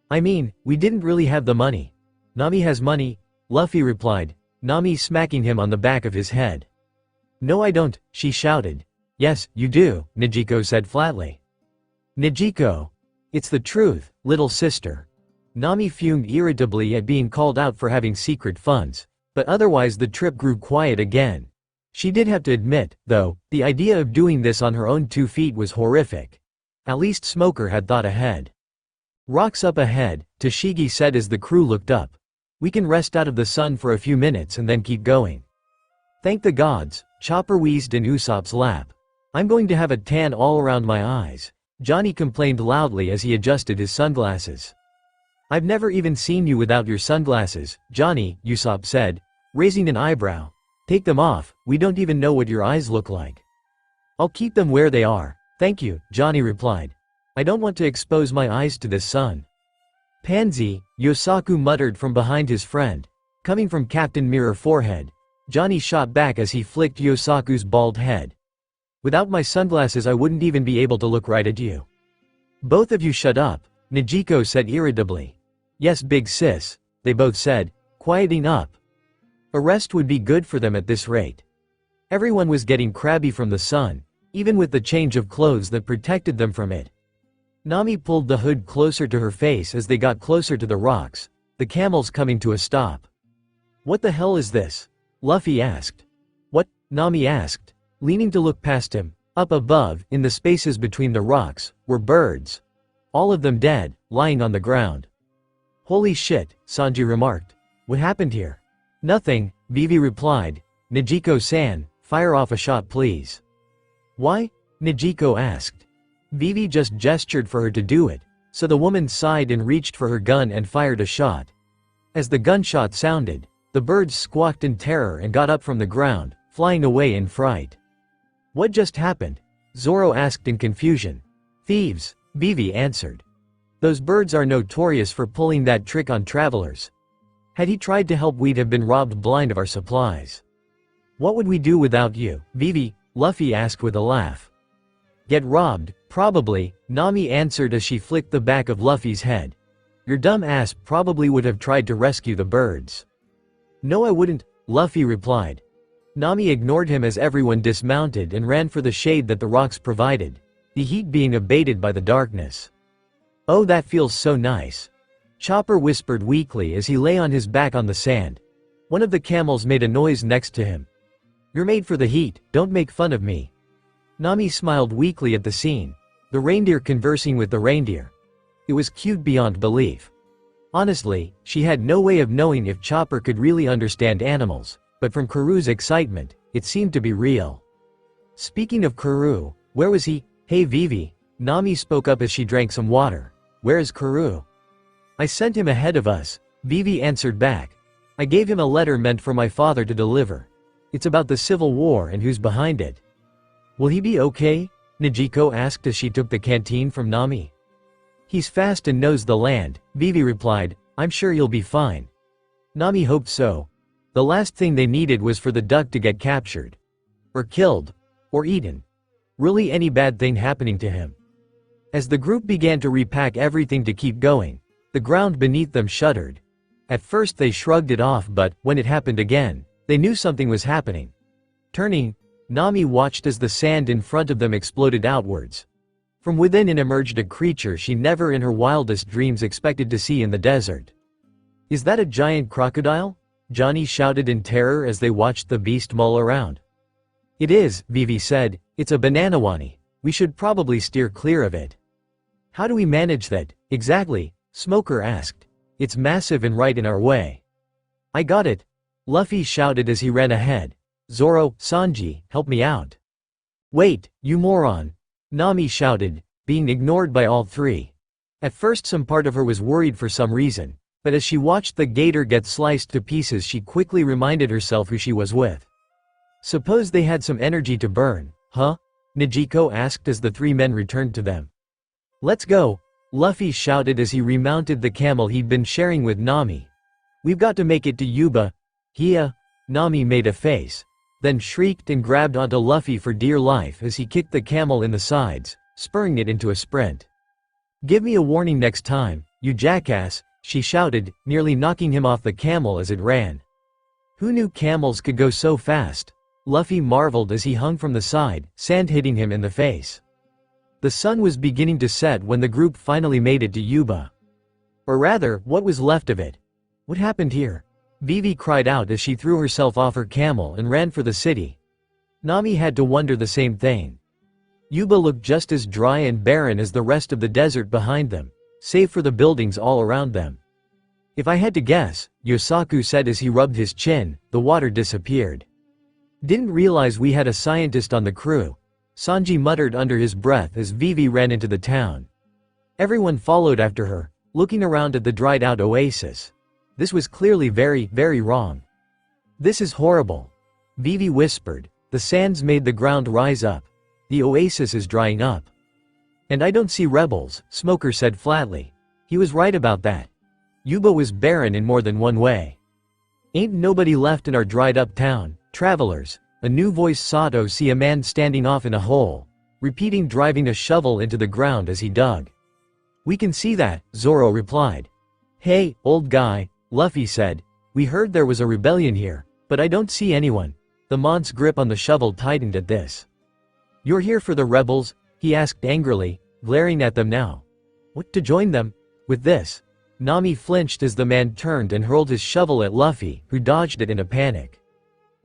"I mean, we didn't really have the money." "Nami has money," Luffy replied, Nami smacking him on the back of his head. "No I don't," she shouted. "Yes, you do," Nijiko said flatly. "Nijiko. It's the truth, little sister." Nami fumed irritably at being called out for having secret funds, but otherwise the trip grew quiet again. She did have to admit, though, the idea of doing this on her own 2 feet was horrific. At least Smoker had thought ahead. "Rocks up ahead," Tashigi said as the crew looked up. "We can rest out of the sun for a few minutes and then keep going." "Thank the gods," Chopper wheezed in Usopp's lap. "I'm going to have a tan all around my eyes," Johnny complained loudly as he adjusted his sunglasses. "I've never even seen you without your sunglasses, Johnny," Usopp said, raising an eyebrow. "Take them off, we don't even know what your eyes look like." "I'll keep them where they are, thank you," Johnny replied. "I don't want to expose my eyes to the sun." "Pansy," Yosaku muttered from behind his friend. Coming from Captain Mirror forehead, Johnny shot back as he flicked Yosaku's bald head. "Without my sunglasses I wouldn't even be able to look right at you." "Both of you shut up," Nijiko said irritably. "Yes big sis," they both said, quieting up. A rest would be good for them at this rate. Everyone was getting crabby from the sun, even with the change of clothes that protected them from it. Nami pulled the hood closer to her face as they got closer to the rocks, the camels coming to a stop. "What the hell is this?" Luffy asked. "What?" Nami asked, leaning to look past him. Up above, in the spaces between the rocks, were birds. All of them dead, lying on the ground. "Holy shit," Sanji remarked. "What happened here?" "Nothing," Vivi replied. "Nijiko-san, fire off a shot please." "Why?" Nijiko asked. Vivi just gestured for her to do it, so the woman sighed and reached for her gun and fired a shot. As the gunshot sounded, the birds squawked in terror and got up from the ground, flying away in fright. "What just happened?" Zoro asked in confusion. "Thieves," Vivi answered. "Those birds are notorious for pulling that trick on travelers. Had he tried to help we'd have been robbed blind of our supplies." "What would we do without you, Vivi?" Luffy asked with a laugh. "Get robbed, probably," Nami answered as she flicked the back of Luffy's head. "Your dumb ass probably would have tried to rescue the birds." "No I wouldn't," Luffy replied. Nami ignored him as everyone dismounted and ran for the shade that the rocks provided, the heat being abated by the darkness. "Oh that feels so nice," Chopper whispered weakly as he lay on his back on the sand. One of the camels made a noise next to him. "You're made for the heat, don't make fun of me." Nami smiled weakly at the scene, the reindeer conversing with the reindeer. It was cute beyond belief. Honestly, she had no way of knowing if Chopper could really understand animals, but from Karoo's excitement, it seemed to be real. "Speaking of Karoo, where was he?" "Hey Vivi," Nami spoke up as she drank some water. "Where is Karoo?" "I sent him ahead of us," Vivi answered back. "I gave him a letter meant for my father to deliver. It's about the Civil War and who's behind it." "Will he be okay?" Nijiko asked as she took the canteen from Nami. "He's fast and knows the land," Vivi replied. "I'm sure he'll be fine." Nami hoped so. The last thing they needed was for the duck to get captured. Or killed. Or eaten. Really any bad thing happening to him. As the group began to repack everything to keep going, the ground beneath them shuddered. At first they shrugged it off but, when it happened again, they knew something was happening. Turning, Nami watched as the sand in front of them exploded outwards. From within it emerged a creature she never in her wildest dreams expected to see in the desert. "Is that a giant crocodile?" Johnny shouted in terror as they watched the beast mull around. "It is," Vivi said. "It's a bananawani. We should probably steer clear of it." "How do we manage that, exactly?" Smoker asked. "It's massive and right in our way." I got it. Luffy shouted as he ran ahead. Zoro, Sanji, help me out. Wait, you moron. Nami shouted, being ignored by all three. At first some part of her was worried for some reason, but as she watched the gator get sliced to pieces she quickly reminded herself who she was with. Suppose they had some energy to burn, huh? Nijiko asked as the three men returned to them. Let's go, Luffy shouted as he remounted the camel he'd been sharing with Nami. We've got to make it to Yuba. Hia. Nami made a face, then shrieked and grabbed onto Luffy for dear life as he kicked the camel in the sides, spurring it into a sprint. Give me a warning next time, you jackass, she shouted, nearly knocking him off the camel as it ran. Who knew camels could go so fast? Luffy marveled as he hung from the side, sand hitting him in the face. The sun was beginning to set when the group finally made it to Yuba. Or rather, what was left of it. What happened here? Vivi cried out as she threw herself off her camel and ran for the city. Nami had to wonder the same thing. Yuba looked just as dry and barren as the rest of the desert behind them, save for the buildings all around them. If I had to guess, Yosaku said as he rubbed his chin, the water disappeared. Didn't realize we had a scientist on the crew, Sanji muttered under his breath as Vivi ran into the town. Everyone followed after her, looking around at the dried-out oasis. This was clearly very, very wrong. This is horrible. Vivi whispered. The sands made the ground rise up. The oasis is drying up. And I don't see rebels, Smoker said flatly. He was right about that. Yuba was barren in more than one way. Ain't nobody left in our dried-up town, travelers. A new voice Sato see a man standing off in a hole, repeating driving a shovel into the ground as he dug. We can see that, Zoro replied. Hey, old guy, Luffy said. We heard there was a rebellion here, but I don't see anyone. The Mont's grip on the shovel tightened at this. You're here for the rebels? He asked angrily, glaring at them now. What, to join them? With this? Nami flinched as the man turned and hurled his shovel at Luffy, who dodged it in a panic.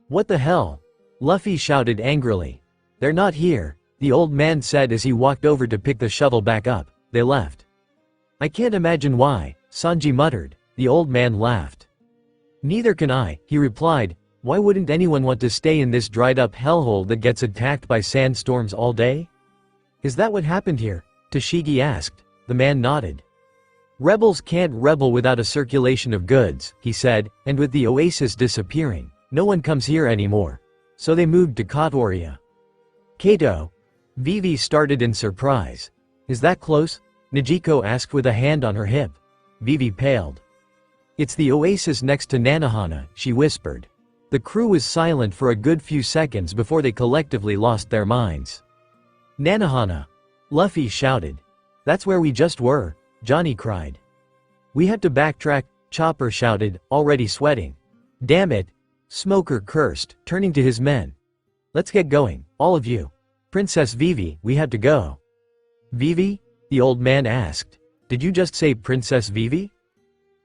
What the hell? Luffy shouted angrily. They're not here, the old man said as he walked over to pick the shovel back up. They left. I can't imagine why, Sanji muttered. The old man laughed. Neither can I, he replied. Why wouldn't anyone want to stay in this dried-up hellhole that gets attacked by sandstorms all day? Is that what happened here? Tashigi asked. The man nodded. Rebels can't rebel without a circulation of goods, he said, and with the oasis disappearing, no one comes here anymore. So they moved to CodesterA. Kato. Vivi started in surprise. Is that close? Nijiko asked with a hand on her hip. Vivi paled. It's the oasis next to Nanohana, she whispered. The crew was silent for a good few seconds before they collectively lost their minds. Nanohana. Luffy shouted. That's where we just were, Johnny cried. We had to backtrack, Chopper shouted, already sweating. Damn it. Smoker cursed, turning to his men. Let's get going, all of you. Princess Vivi, we have to go. Vivi? The old man asked. Did you just say Princess Vivi?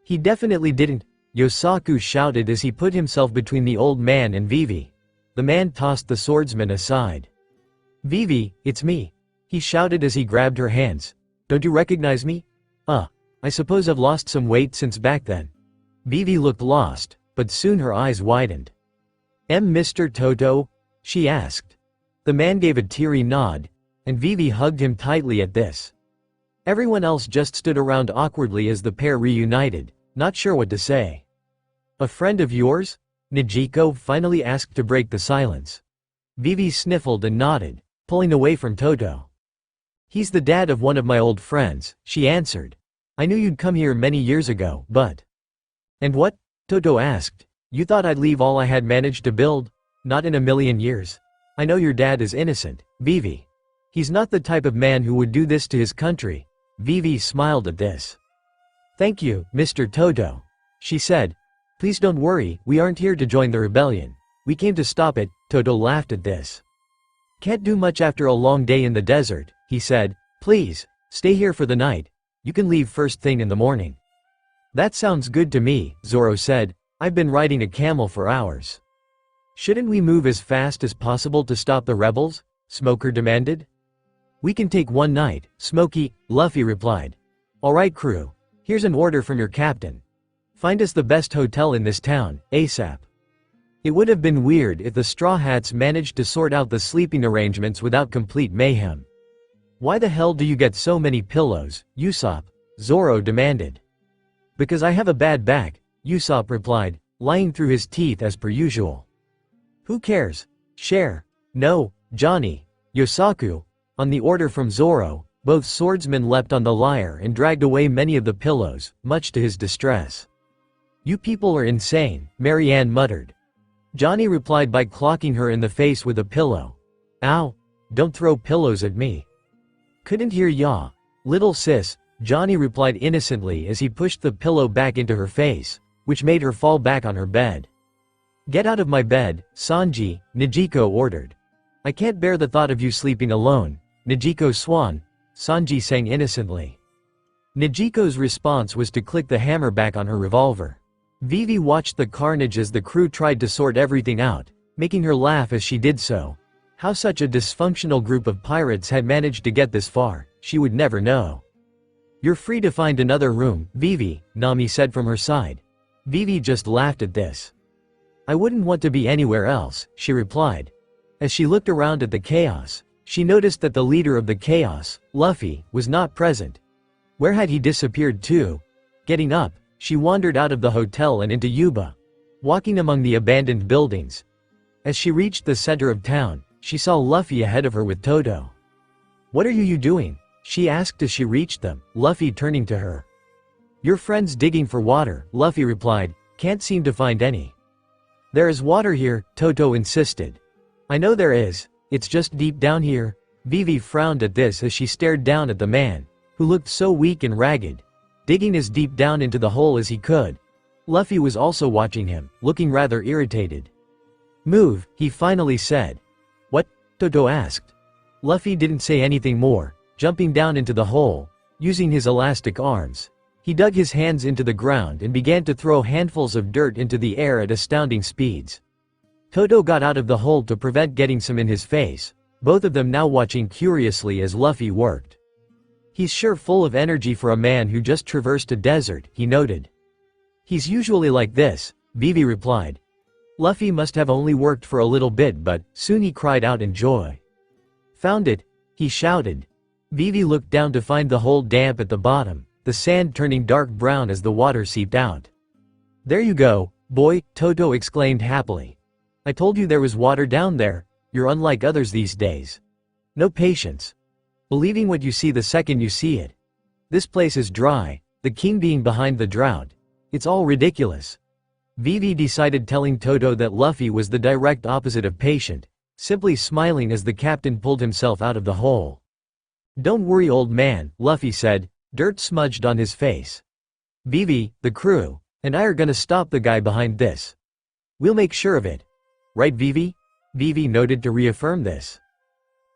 He definitely didn't, Yosaku shouted as he put himself between the old man and Vivi. The man tossed the swordsman aside. Vivi, it's me, he shouted as he grabbed her hands. Don't you recognize me? I suppose I've lost some weight since back then. Vivi looked lost, but soon her eyes widened. Mr. Toto? She asked. The man gave a teary nod, and Vivi hugged him tightly at this. Everyone else just stood around awkwardly as the pair reunited, not sure what to say. A friend of yours? Nijiko finally asked to break the silence. Vivi sniffled and nodded, pulling away from Toto. He's the dad of one of my old friends, she answered. I knew you'd come here many years ago, but… And what? Toto asked. You thought I'd leave all I had managed to build? Not in a million years. I know your dad is innocent, Vivi. He's not the type of man who would do this to his country. Vivi smiled at this. Thank you, Mr. Toto, she said. Please don't worry, we aren't here to join the rebellion. We came to stop it. Toto laughed at this. Can't do much after a long day in the desert, he said. Please, stay here for the night. You can leave first thing in the morning. That sounds good to me, Zoro said. I've been riding a camel for hours. Shouldn't we move as fast as possible to stop the rebels? Smoker demanded. We can take one night, Smokey, Luffy replied. Alright crew, here's an order from your captain. Find us the best hotel in this town, ASAP. It would have been weird if the Straw Hats managed to sort out the sleeping arrangements without complete mayhem. Why the hell do you get so many pillows, Usopp? Zoro demanded. Because I have a bad back, Usopp replied, lying through his teeth as per usual. Who cares? Share. No, Johnny. Yosaku. On the order from Zoro, both swordsmen leapt on the lyre and dragged away many of the pillows, much to his distress. You people are insane, Marianne muttered. Johnny replied by clocking her in the face with a pillow. Ow. Don't throw pillows at me. Couldn't hear ya. Little sis, Johnny replied innocently as he pushed the pillow back into her face, which made her fall back on her bed. Get out of my bed, Sanji, Nijiko ordered. I can't bear the thought of you sleeping alone, Nijiko swan, Sanji sang innocently. Nijiko's response was to click the hammer back on her revolver. Vivi watched the carnage as the crew tried to sort everything out, making her laugh as she did so. How such a dysfunctional group of pirates had managed to get this far, she would never know. You're free to find another room, Vivi, Nami said from her side. Vivi just laughed at this. I wouldn't want to be anywhere else, she replied. As she looked around at the chaos, she noticed that the leader of the chaos, Luffy, was not present. Where had he disappeared to? Getting up, she wandered out of the hotel and into Yuba, walking among the abandoned buildings. As she reached the center of town, she saw Luffy ahead of her with Toto. What are you doing? She asked as she reached them, Luffy turning to her. Your friend's digging for water, Luffy replied, can't seem to find any. There is water here, Toto insisted. I know there is, it's just deep down here. Vivi frowned at this as she stared down at the man, who looked so weak and ragged, digging as deep down into the hole as he could. Luffy was also watching him, looking rather irritated. Move, he finally said. What? Toto asked. Luffy didn't say anything more, jumping down into the hole, using his elastic arms. He dug his hands into the ground and began to throw handfuls of dirt into the air at astounding speeds. Toto got out of the hole to prevent getting some in his face, both of them now watching curiously as Luffy worked. He's sure full of energy for a man who just traversed a desert, he noted. He's usually like this, Vivi replied. Luffy must have only worked for a little bit, but soon he cried out in joy. Found it, he shouted. Vivi looked down to find the hole damp at the bottom, the sand turning dark brown as the water seeped out. There you go, boy, Toto exclaimed happily. I told you there was water down there, you're unlike others these days. No patience. Believing what you see the second you see it. This place is dry, the king being behind the drought. It's all ridiculous. Vivi decided telling Toto that Luffy was the direct opposite of patient, simply smiling as the captain pulled himself out of the hole. Don't worry old man, Luffy said, dirt smudged on his face. Vivi, the crew, and I are gonna stop the guy behind this. We'll make sure of it. Right Vivi? Vivi noted to reaffirm this.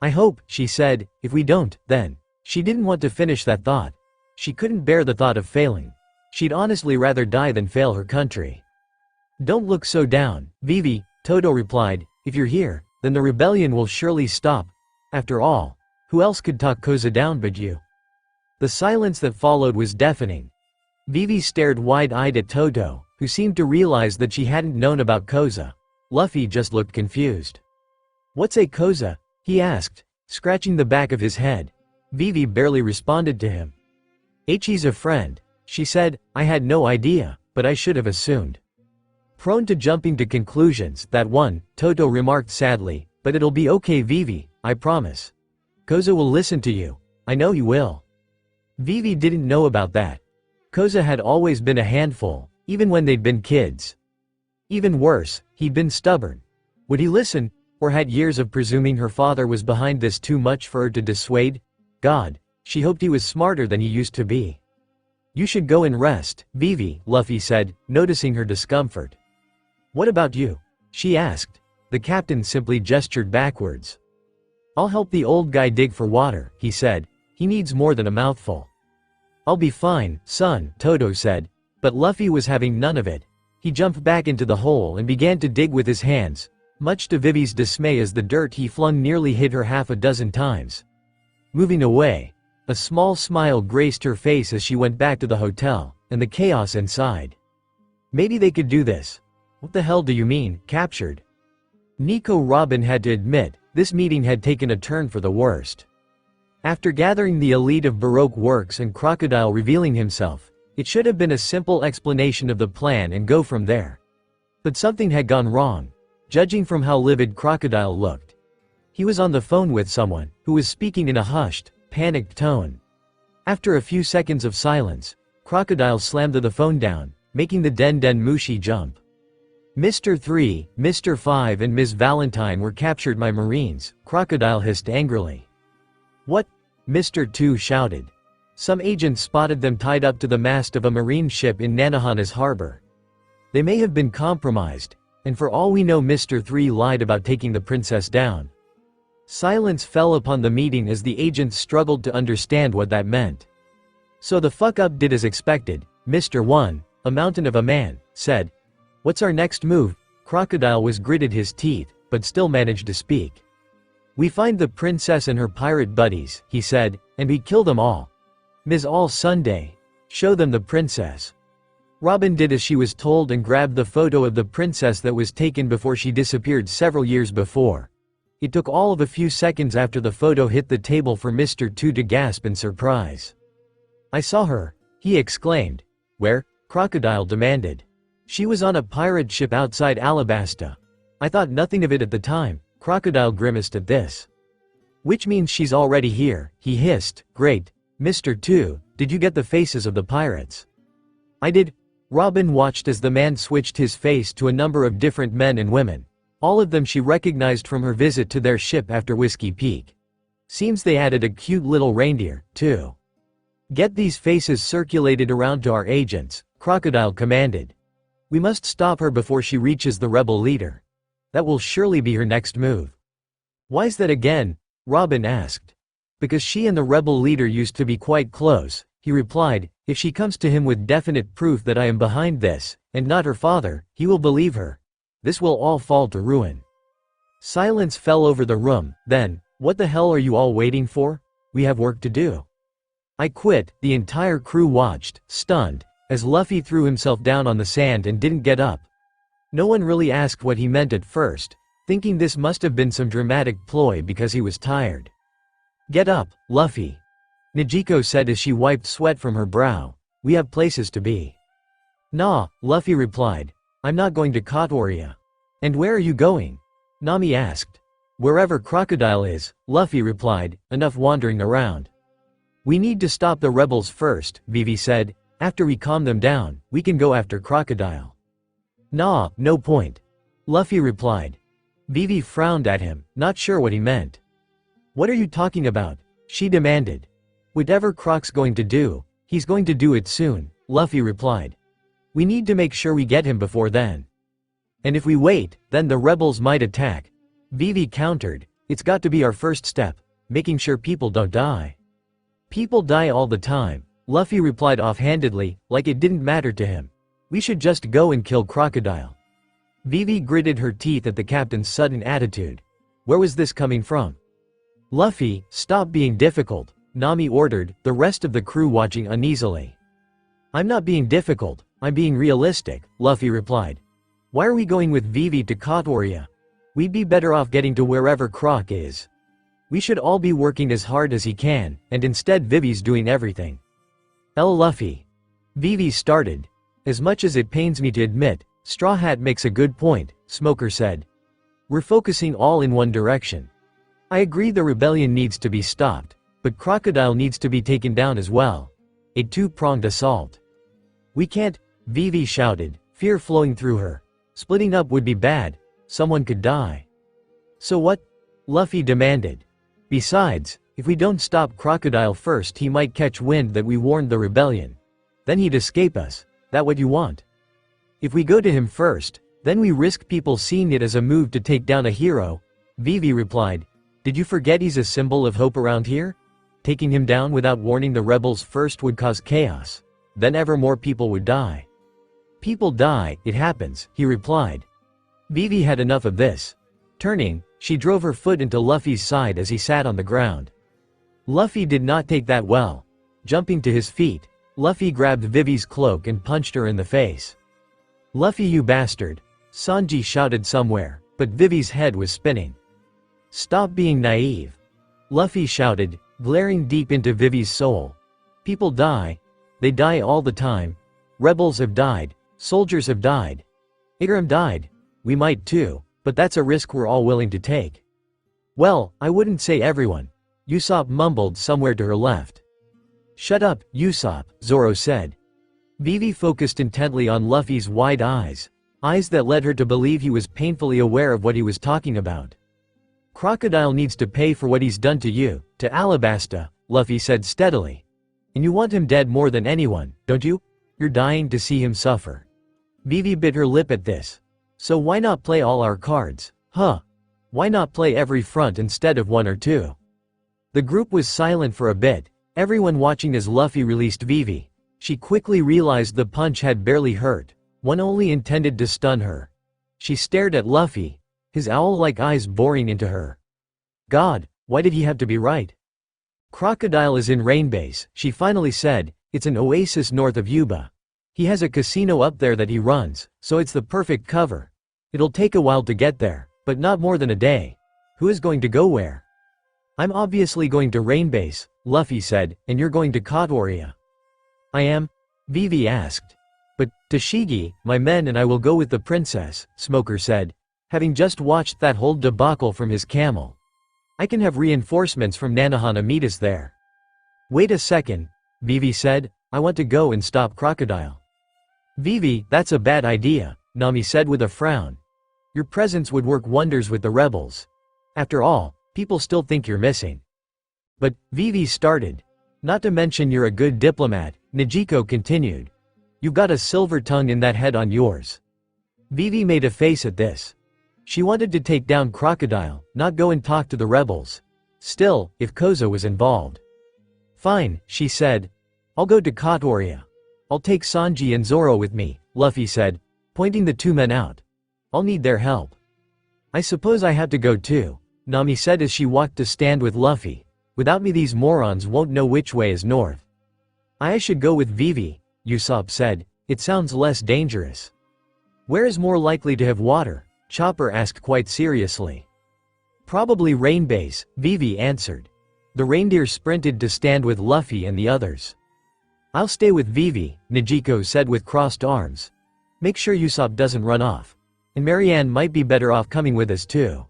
I hope, she said, if we don't, then. She didn't want to finish that thought. She couldn't bear the thought of failing. She'd honestly rather die than fail her country. Don't look so down, Vivi, Toto replied, if you're here, then the rebellion will surely stop. After all, who else could talk Koza down but you? The silence that followed was deafening. Vivi stared wide-eyed at Toto, who seemed to realize that she hadn't known about Koza. Luffy just looked confused. What's a Koza? He asked, scratching the back of his head. Vivi barely responded to him. He's a friend, she said. I had no idea, but I should have assumed. Prone to jumping to conclusions, that one, Toto remarked sadly, but it'll be okay Vivi, I promise. Koza will listen to you, I know he will. Vivi didn't know about that. Koza had always been a handful, even when they'd been kids. Even worse, he'd been stubborn. Would he listen, or had years of presuming her father was behind this too much for her to dissuade? God, she hoped he was smarter than he used to be. You should go and rest, Vivi, Luffy said, noticing her discomfort. What about you? She asked. The captain simply gestured backwards. I'll help the old guy dig for water, he said. He needs more than a mouthful. I'll be fine, son, Toto said. But Luffy was having none of it. He jumped back into the hole and began to dig with his hands, much to Vivi's dismay as the dirt he flung nearly hit her half a dozen times. Moving away, a small smile graced her face as she went back to the hotel, and the chaos inside. Maybe they could do this. What the hell do you mean, captured? Nico Robin had to admit, this meeting had taken a turn for the worst. After gathering the elite of Baroque works and Crocodile revealing himself, it should have been a simple explanation of the plan and go from there. But something had gone wrong, judging from how livid Crocodile looked. He was on the phone with someone, who was speaking in a hushed, panicked tone. After a few seconds of silence, Crocodile slammed the phone down, making the Den Den Mushi jump. Mr. 3, Mr. 5 and Ms. Valentine were captured by Marines, Crocodile hissed angrily. What? Mr. 2 shouted. Some agents spotted them tied up to the mast of a Marine ship in Nanohana's harbor. They may have been compromised, and for all we know Mr. 3 lied about taking the princess down. Silence fell upon the meeting as the agents struggled to understand what that meant. So the fuck up did as expected, Mr. 1, a mountain of a man, said. What's our next move? Crocodile was gritted his teeth, but still managed to speak. We find the princess and her pirate buddies, he said, and we kill them all. Ms. All Sunday. Show them the princess. Robin did as she was told and grabbed the photo of the princess that was taken before she disappeared several years before. It took all of a few seconds after the photo hit the table for Mr. 2 to gasp in surprise. I saw her, he exclaimed. Where? Crocodile demanded. She was on a pirate ship outside Alabasta. I thought nothing of it at the time, Crocodile grimaced at this. Which means she's already here, he hissed. Great. Mr. 2, did you get the faces of the pirates? I did. Robin watched as the man switched his face to a number of different men and women. All of them she recognized from her visit to their ship after Whiskey Peak. Seems they added a cute little reindeer, too. Get these faces circulated around to our agents, Crocodile commanded. We must stop her before she reaches the rebel leader. That will surely be her next move. Why's that again? Robin asked. Because she and the rebel leader used to be quite close, he replied. If she comes to him with definite proof that I am behind this, and not her father, he will believe her. This will all fall to ruin. Silence fell over the room, then, what the hell are you all waiting for? We have work to do. I quit. The entire crew watched, stunned, as Luffy threw himself down on the sand and didn't get up. No one really asked what he meant at first, thinking this must have been some dramatic ploy because he was tired. Get up, Luffy. Nijiko said as she wiped sweat from her brow. We have places to be. Nah, Luffy replied. I'm not going to CodesterA. And where are you going? Nami asked. Wherever Crocodile is, Luffy replied, enough wandering around. We need to stop the rebels first, Vivi said. After we calm them down, we can go after Crocodile. Nah, no point. Luffy replied. Vivi frowned at him, not sure what he meant. What are you talking about? She demanded. Whatever Croc's going to do, he's going to do it soon, Luffy replied. We need to make sure we get him before then. And if we wait, then the rebels might attack. Vivi countered. It's got to be our first step, making sure people don't die. People die all the time, Luffy replied offhandedly, like it didn't matter to him. We should just go and kill Crocodile. Vivi gritted her teeth at the captain's sudden attitude. Where was this coming from? Luffy, stop being difficult, Nami ordered, the rest of the crew watching uneasily. I'm not being difficult, I'm being realistic, Luffy replied. Why are we going with Vivi to CodesterA? We'd be better off getting to wherever Croc is. We should all be working as hard as he can, and instead Vivi's doing everything. Luffy. Vivi started. As much as it pains me to admit, Straw Hat makes a good point, Smoker said. We're focusing all in one direction. I agree the rebellion needs to be stopped, but Crocodile needs to be taken down as well. A two-pronged assault. We can't, Vivi shouted, fear flowing through her. Splitting up would be bad, someone could die. So what? Luffy demanded. Besides, if we don't stop Crocodile first he might catch wind that we warned the rebellion. Then he'd escape us. That what you want? If we go to him first, then we risk people seeing it as a move to take down a hero, Vivi replied. Did you forget he's a symbol of hope around here? Taking him down without warning the rebels first would cause chaos. Then ever more people would die. People die, it happens, he replied. Vivi had enough of this. Turning, she drove her foot into Luffy's side as he sat on the ground. Luffy did not take that well. Jumping to his feet, Luffy grabbed Vivi's cloak and punched her in the face. Luffy, you bastard! Sanji shouted somewhere, but Vivi's head was spinning. Stop being naive! Luffy shouted, glaring deep into Vivi's soul. People die. They die all the time. Rebels have died. Soldiers have died. Igaram died. We might too, but that's a risk we're all willing to take. Well, I wouldn't say everyone. Usopp mumbled somewhere to her left. Shut up, Usopp, Zoro said. Vivi focused intently on Luffy's wide eyes that led her to believe he was painfully aware of what he was talking about. Crocodile needs to pay for what he's done to you, to Alabasta, Luffy said steadily. And you want him dead more than anyone, don't you? You're dying to see him suffer. Vivi bit her lip at this. So why not play all our cards, huh? Why not play every front instead of one or two? The group was silent for a bit, everyone watching as Luffy released Vivi. She quickly realized the punch had barely hurt, one only intended to stun her. She stared at Luffy, his owl-like eyes boring into her. God, why did he have to be right? Crocodile is in Rainbase, she finally said. It's an oasis north of Yuba. He has a casino up there that he runs, so it's the perfect cover. It'll take a while to get there, but not more than a day. Who is going to go where? I'm obviously going to Rainbase, Luffy said, and you're going to CodesterA. I am? Vivi asked. But, Tashigi, my men and I will go with the princess, Smoker said, having just watched that whole debacle from his camel. I can have reinforcements from Nanohana meet us there. Wait a second, Vivi said, I want to go and stop Crocodile. Vivi, that's a bad idea, Nami said with a frown. Your presence would work wonders with the rebels. After all, people still think you're missing. But, Vivi started. Not to mention you're a good diplomat, Nijiko continued. You've got a silver tongue in that head on yours. Vivi made a face at this. She wanted to take down Crocodile, not go and talk to the rebels. Still, if Koza was involved. Fine, she said. I'll go to CodesterA. I'll take Sanji and Zoro with me, Luffy said, pointing the two men out. I'll need their help. I suppose I have to go too, Nami said as she walked to stand with Luffy. Without me these morons won't know which way is north. I should go with Vivi, Usopp said. It sounds less dangerous. Where is more likely to have water? Chopper asked quite seriously. Probably Rainbase, Vivi answered. The reindeer sprinted to stand with Luffy and the others. I'll stay with Vivi, Nijiko said with crossed arms. Make sure Usopp doesn't run off. And Marianne might be better off coming with us too.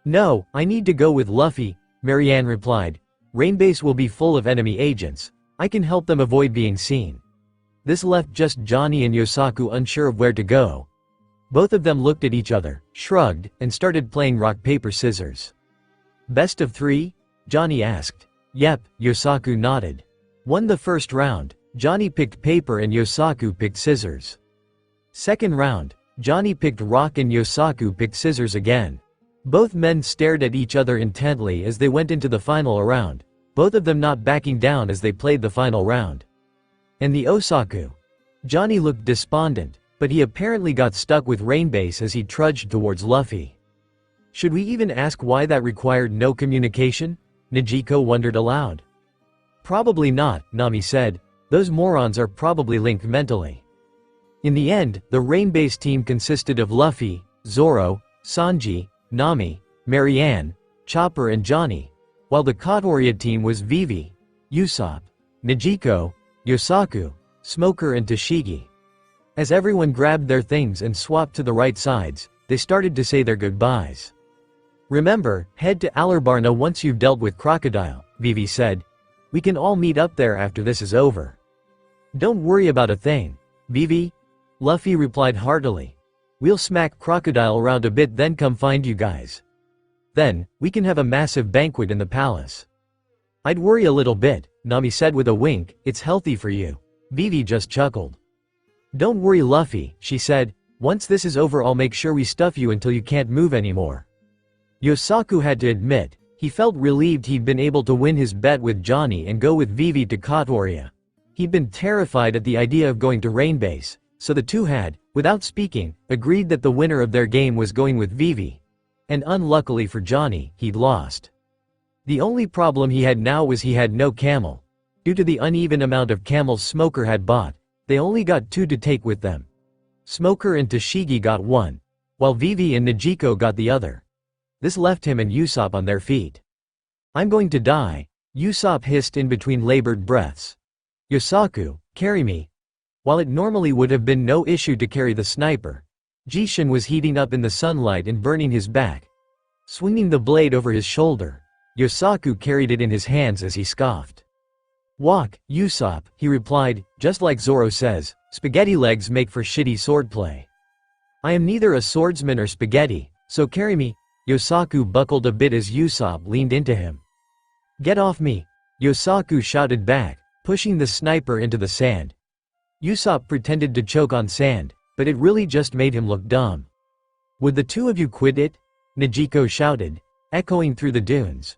No, I need to go with Luffy, Marianne replied. Rainbase will be full of enemy agents. I can help them avoid being seen. This left just Johnny and Yosaku unsure of where to go. Both of them looked at each other, shrugged, and started playing rock paper scissors. Best of three? Johnny asked. Yep, Yosaku nodded. Won the first round, Johnny picked paper and Yosaku picked scissors. Second round, Johnny picked rock and Yosaku picked scissors again. Both men stared at each other intently as they went into the final round, both of them not backing down as they played the final round. And the Osaku. Johnny looked despondent, but he apparently got stuck with Rainbase as he trudged towards Luffy. Should we even ask why that required no communication? Nijiko wondered aloud. Probably not, Nami said. Those morons are probably linked mentally. In the end, the Rainbase team consisted of Luffy, Zoro, Sanji, Nami, Marianne, Chopper and Johnny, while the CodesterA team was Vivi, Usopp, Nijiko, Yosaku, Smoker and Tashigi. As everyone grabbed their things and swapped to the right sides, they started to say their goodbyes. Remember, head to Alarbarna once you've dealt with Crocodile, Vivi said. We can all meet up there after this is over. Don't worry about a thing, Vivi, Luffy replied heartily. We'll smack Crocodile around a bit then come find you guys. Then, we can have a massive banquet in the palace. I'd worry a little bit, Nami said with a wink. It's healthy for you. Vivi just chuckled. Don't worry Luffy, she said. Once this is over I'll make sure we stuff you until you can't move anymore. Yosaku had to admit, he felt relieved he'd been able to win his bet with Johnny and go with Vivi to CodesterA. He'd been terrified at the idea of going to Rainbase, so the two had, without speaking, agreed that the winner of their game was going with Vivi. And unluckily for Johnny, he'd lost. The only problem he had now was he had no camel. Due to the uneven amount of camels Smoker had bought, they only got 2 to take with them. Smoker and Tashigi got one, while Vivi and Najiko got the other. This left him and Usopp on their feet. "I'm going to die," Usopp hissed in between labored breaths. "Yosaku, carry me." While it normally would have been no issue to carry the sniper, Jishin was heating up in the sunlight and burning his back. Swinging the blade over his shoulder, Yosaku carried it in his hands as he scoffed. "Walk, Usopp," he replied, just like Zoro says, "Spaghetti legs make for shitty swordplay. I am neither a swordsman or spaghetti, so carry me." Yosaku buckled a bit as Usopp leaned into him. "Get off me," Yosaku shouted back, pushing the sniper into the sand. Usopp pretended to choke on sand, but it really just made him look dumb. "Would the two of you quit it?" Najiko shouted, echoing through the dunes.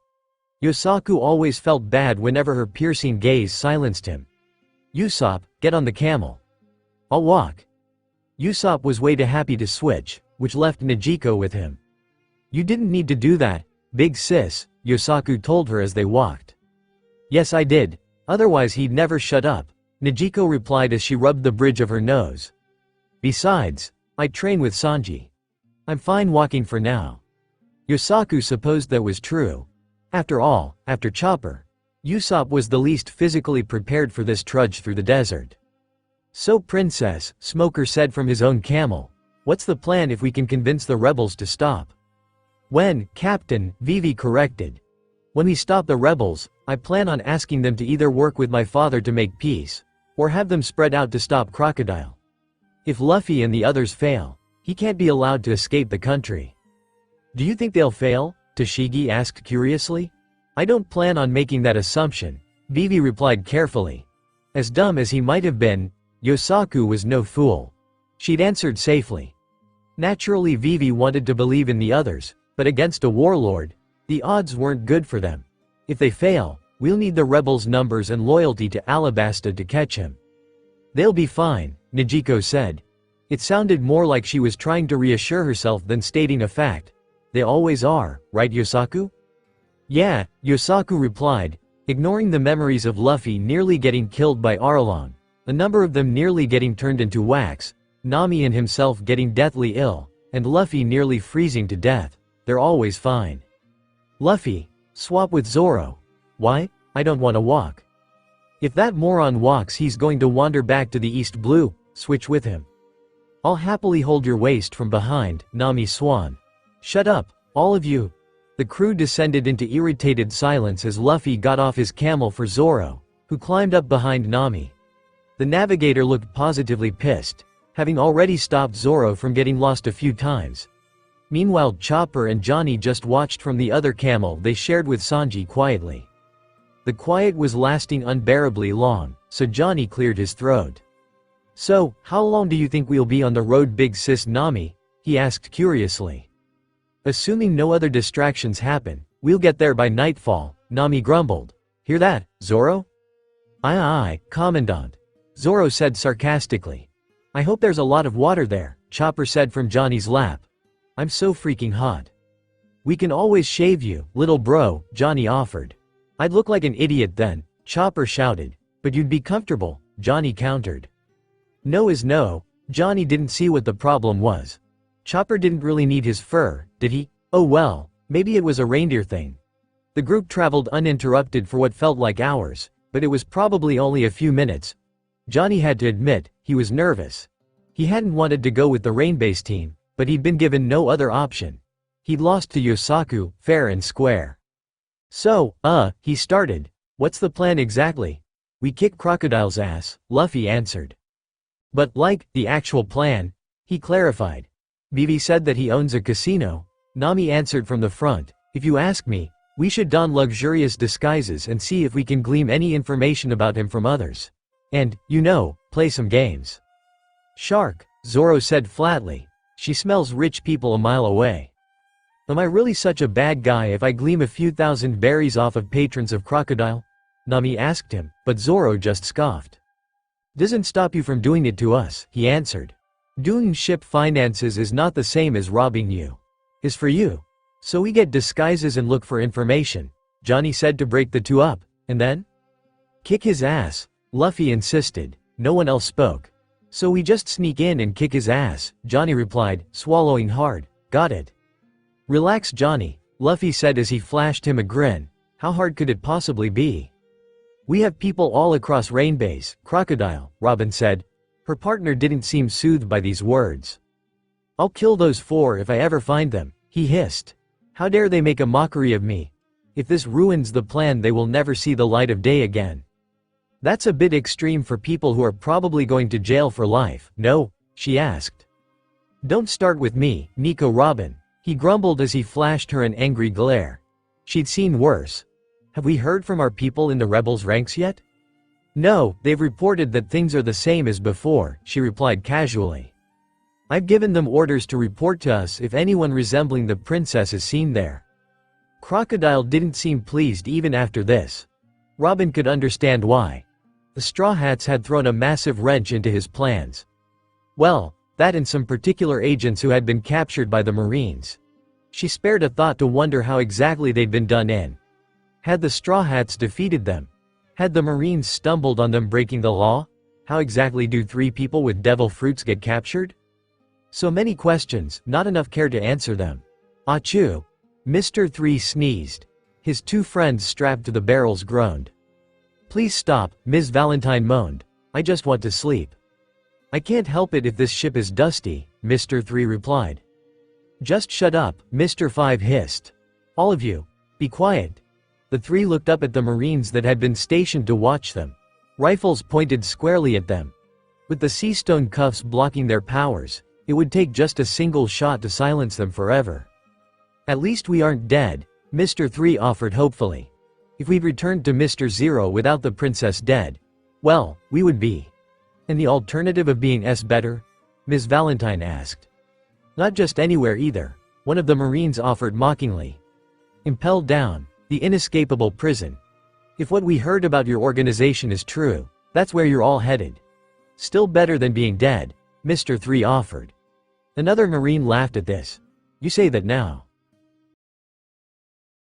Yosaku always felt bad whenever her piercing gaze silenced him. "Usopp, get on the camel." "I'll walk." Usopp was way too happy to switch, which left Najiko with him. "You didn't need to do that, big sis," Yosaku told her as they walked. "Yes, I did, otherwise he'd never shut up," Najiko replied as she rubbed the bridge of her nose. "Besides, I train with Sanji. I'm fine walking for now." Yosaku supposed that was true. After all, after Chopper, Usopp was the least physically prepared for this trudge through the desert. "So Princess," Smoker said from his own camel, "what's the plan if we can convince the rebels to stop?" "When, Captain," Vivi corrected. "When we stop the rebels, I plan on asking them to either work with my father to make peace, or have them spread out to stop Crocodile. If Luffy and the others fail, he can't be allowed to escape the country." "Do you think they'll fail?" Tashigi asked curiously. "I don't plan on making that assumption," Vivi replied carefully. As dumb as he might have been, Yosaku was no fool. She'd answered safely. Naturally Vivi wanted to believe in the others, but against a warlord, the odds weren't good for them. If they fail, we'll need the rebels' numbers and loyalty to Alabasta to catch him. "They'll be fine," Najiko said. It sounded more like she was trying to reassure herself than stating a fact. "They always are, right Yosaku?" "Yeah," Yosaku replied, ignoring the memories of Luffy nearly getting killed by Arlong, a number of them nearly getting turned into wax, Nami and himself getting deathly ill, and Luffy nearly freezing to death. They're always fine. "Luffy, swap with Zoro." "Why? I don't want to walk." "If that moron walks he's going to wander back to the East Blue, switch with him." "I'll happily hold your waist from behind," Nami swung. "Shut up, all of you." The crew descended into irritated silence as Luffy got off his camel for Zoro, who climbed up behind Nami. The navigator looked positively pissed, having already stopped Zoro from getting lost a few times. Meanwhile Chopper and Johnny just watched from the other camel they shared with Sanji quietly. The quiet was lasting unbearably long, so Johnny cleared his throat. "So, how long do you think we'll be on the road big sis Nami?" he asked curiously. "Assuming no other distractions happen, we'll get there by nightfall," Nami grumbled. "Hear that, Zoro?" Aye aye, Commandant," Zoro said sarcastically. "I hope there's a lot of water there," Chopper said from Johnny's lap. "I'm so freaking hot." "We can always shave you, little bro," Johnny offered. "I'd look like an idiot then," Chopper shouted. "But you'd be comfortable," Johnny countered. No is no, Johnny didn't see what the problem was. Chopper didn't really need his fur, did he? Oh well, maybe it was a reindeer thing. The group traveled uninterrupted for what felt like hours, but it was probably only a few minutes. Johnny had to admit, he was nervous. He hadn't wanted to go with the rain-based team, but he'd been given no other option. He'd lost to Yosaku, fair and square. "So, he started. What's the plan exactly?" "We kick Crocodile's ass," Luffy answered. "But, like, the actual plan," he clarified. "Vivi said that he owns a casino," Nami answered from the front. "If you ask me, we should don luxurious disguises and see if we can glean any information about him from others. And, play some games." "Shark," Zoro said flatly. "She smells rich people a mile away." "Am I really such a bad guy if I glean a few thousand berries off of patrons of Crocodile?" Nami asked him, but Zoro just scoffed. "Doesn't stop you from doing it to us," he answered. "Doing ship finances is not the same as robbing you. Is for you. So we get disguises and look for information," Johnny said to break the two up, and then? "Kick his ass," Luffy insisted. No one else spoke. So we just sneak in and kick his ass, Johnny replied, swallowing hard. Got it. Relax, Johnny, Luffy said as he flashed him a grin. How hard could it possibly be? We have people all across Rainbase, Crocodile, Robin said. Her partner didn't seem soothed by these words. I'll kill those four if I ever find them, he hissed. How dare they make a mockery of me? If this ruins the plan, they will never see the light of day again. That's a bit extreme for people who are probably going to jail for life, no? She asked. Don't start with me, Nico Robin, he grumbled as he flashed her an angry glare. She'd seen worse. Have we heard from our people in the rebels' ranks yet? No, they've reported that things are the same as before, she replied casually. I've given them orders to report to us if anyone resembling the princess is seen there. Crocodile didn't seem pleased even after this. Robin could understand why. The Straw Hats had thrown a massive wrench into his plans. Well, that and some particular agents who had been captured by the Marines. She spared a thought to wonder how exactly they'd been done in. Had the Straw Hats defeated them? Had the Marines stumbled on them breaking the law? How exactly do 3 people with devil fruits get captured? So many questions, not enough care to answer them. Achoo! Mr. 3 sneezed. His 2 friends strapped to the barrels groaned. Please stop, Ms. Valentine moaned. I just want to sleep. I can't help it if this ship is dusty, Mr. 3 replied. Just shut up, Mr. 5 hissed. All of you, be quiet. The 3 looked up at the Marines that had been stationed to watch them. Rifles pointed squarely at them. With the sea stone cuffs blocking their powers, it would take just a single shot to silence them forever. At least we aren't dead, Mr. 3 offered hopefully. If we'd returned to Mr. 0 without the princess dead, well, we would be. And the alternative of being better? Ms. Valentine asked. Not just anywhere either, one of the Marines offered mockingly. Impelled down. The inescapable prison. If what we heard about your organization is true, that's where you're all headed. Still better than being dead, Mr. 3 offered. Another Marine laughed at this. You say that now.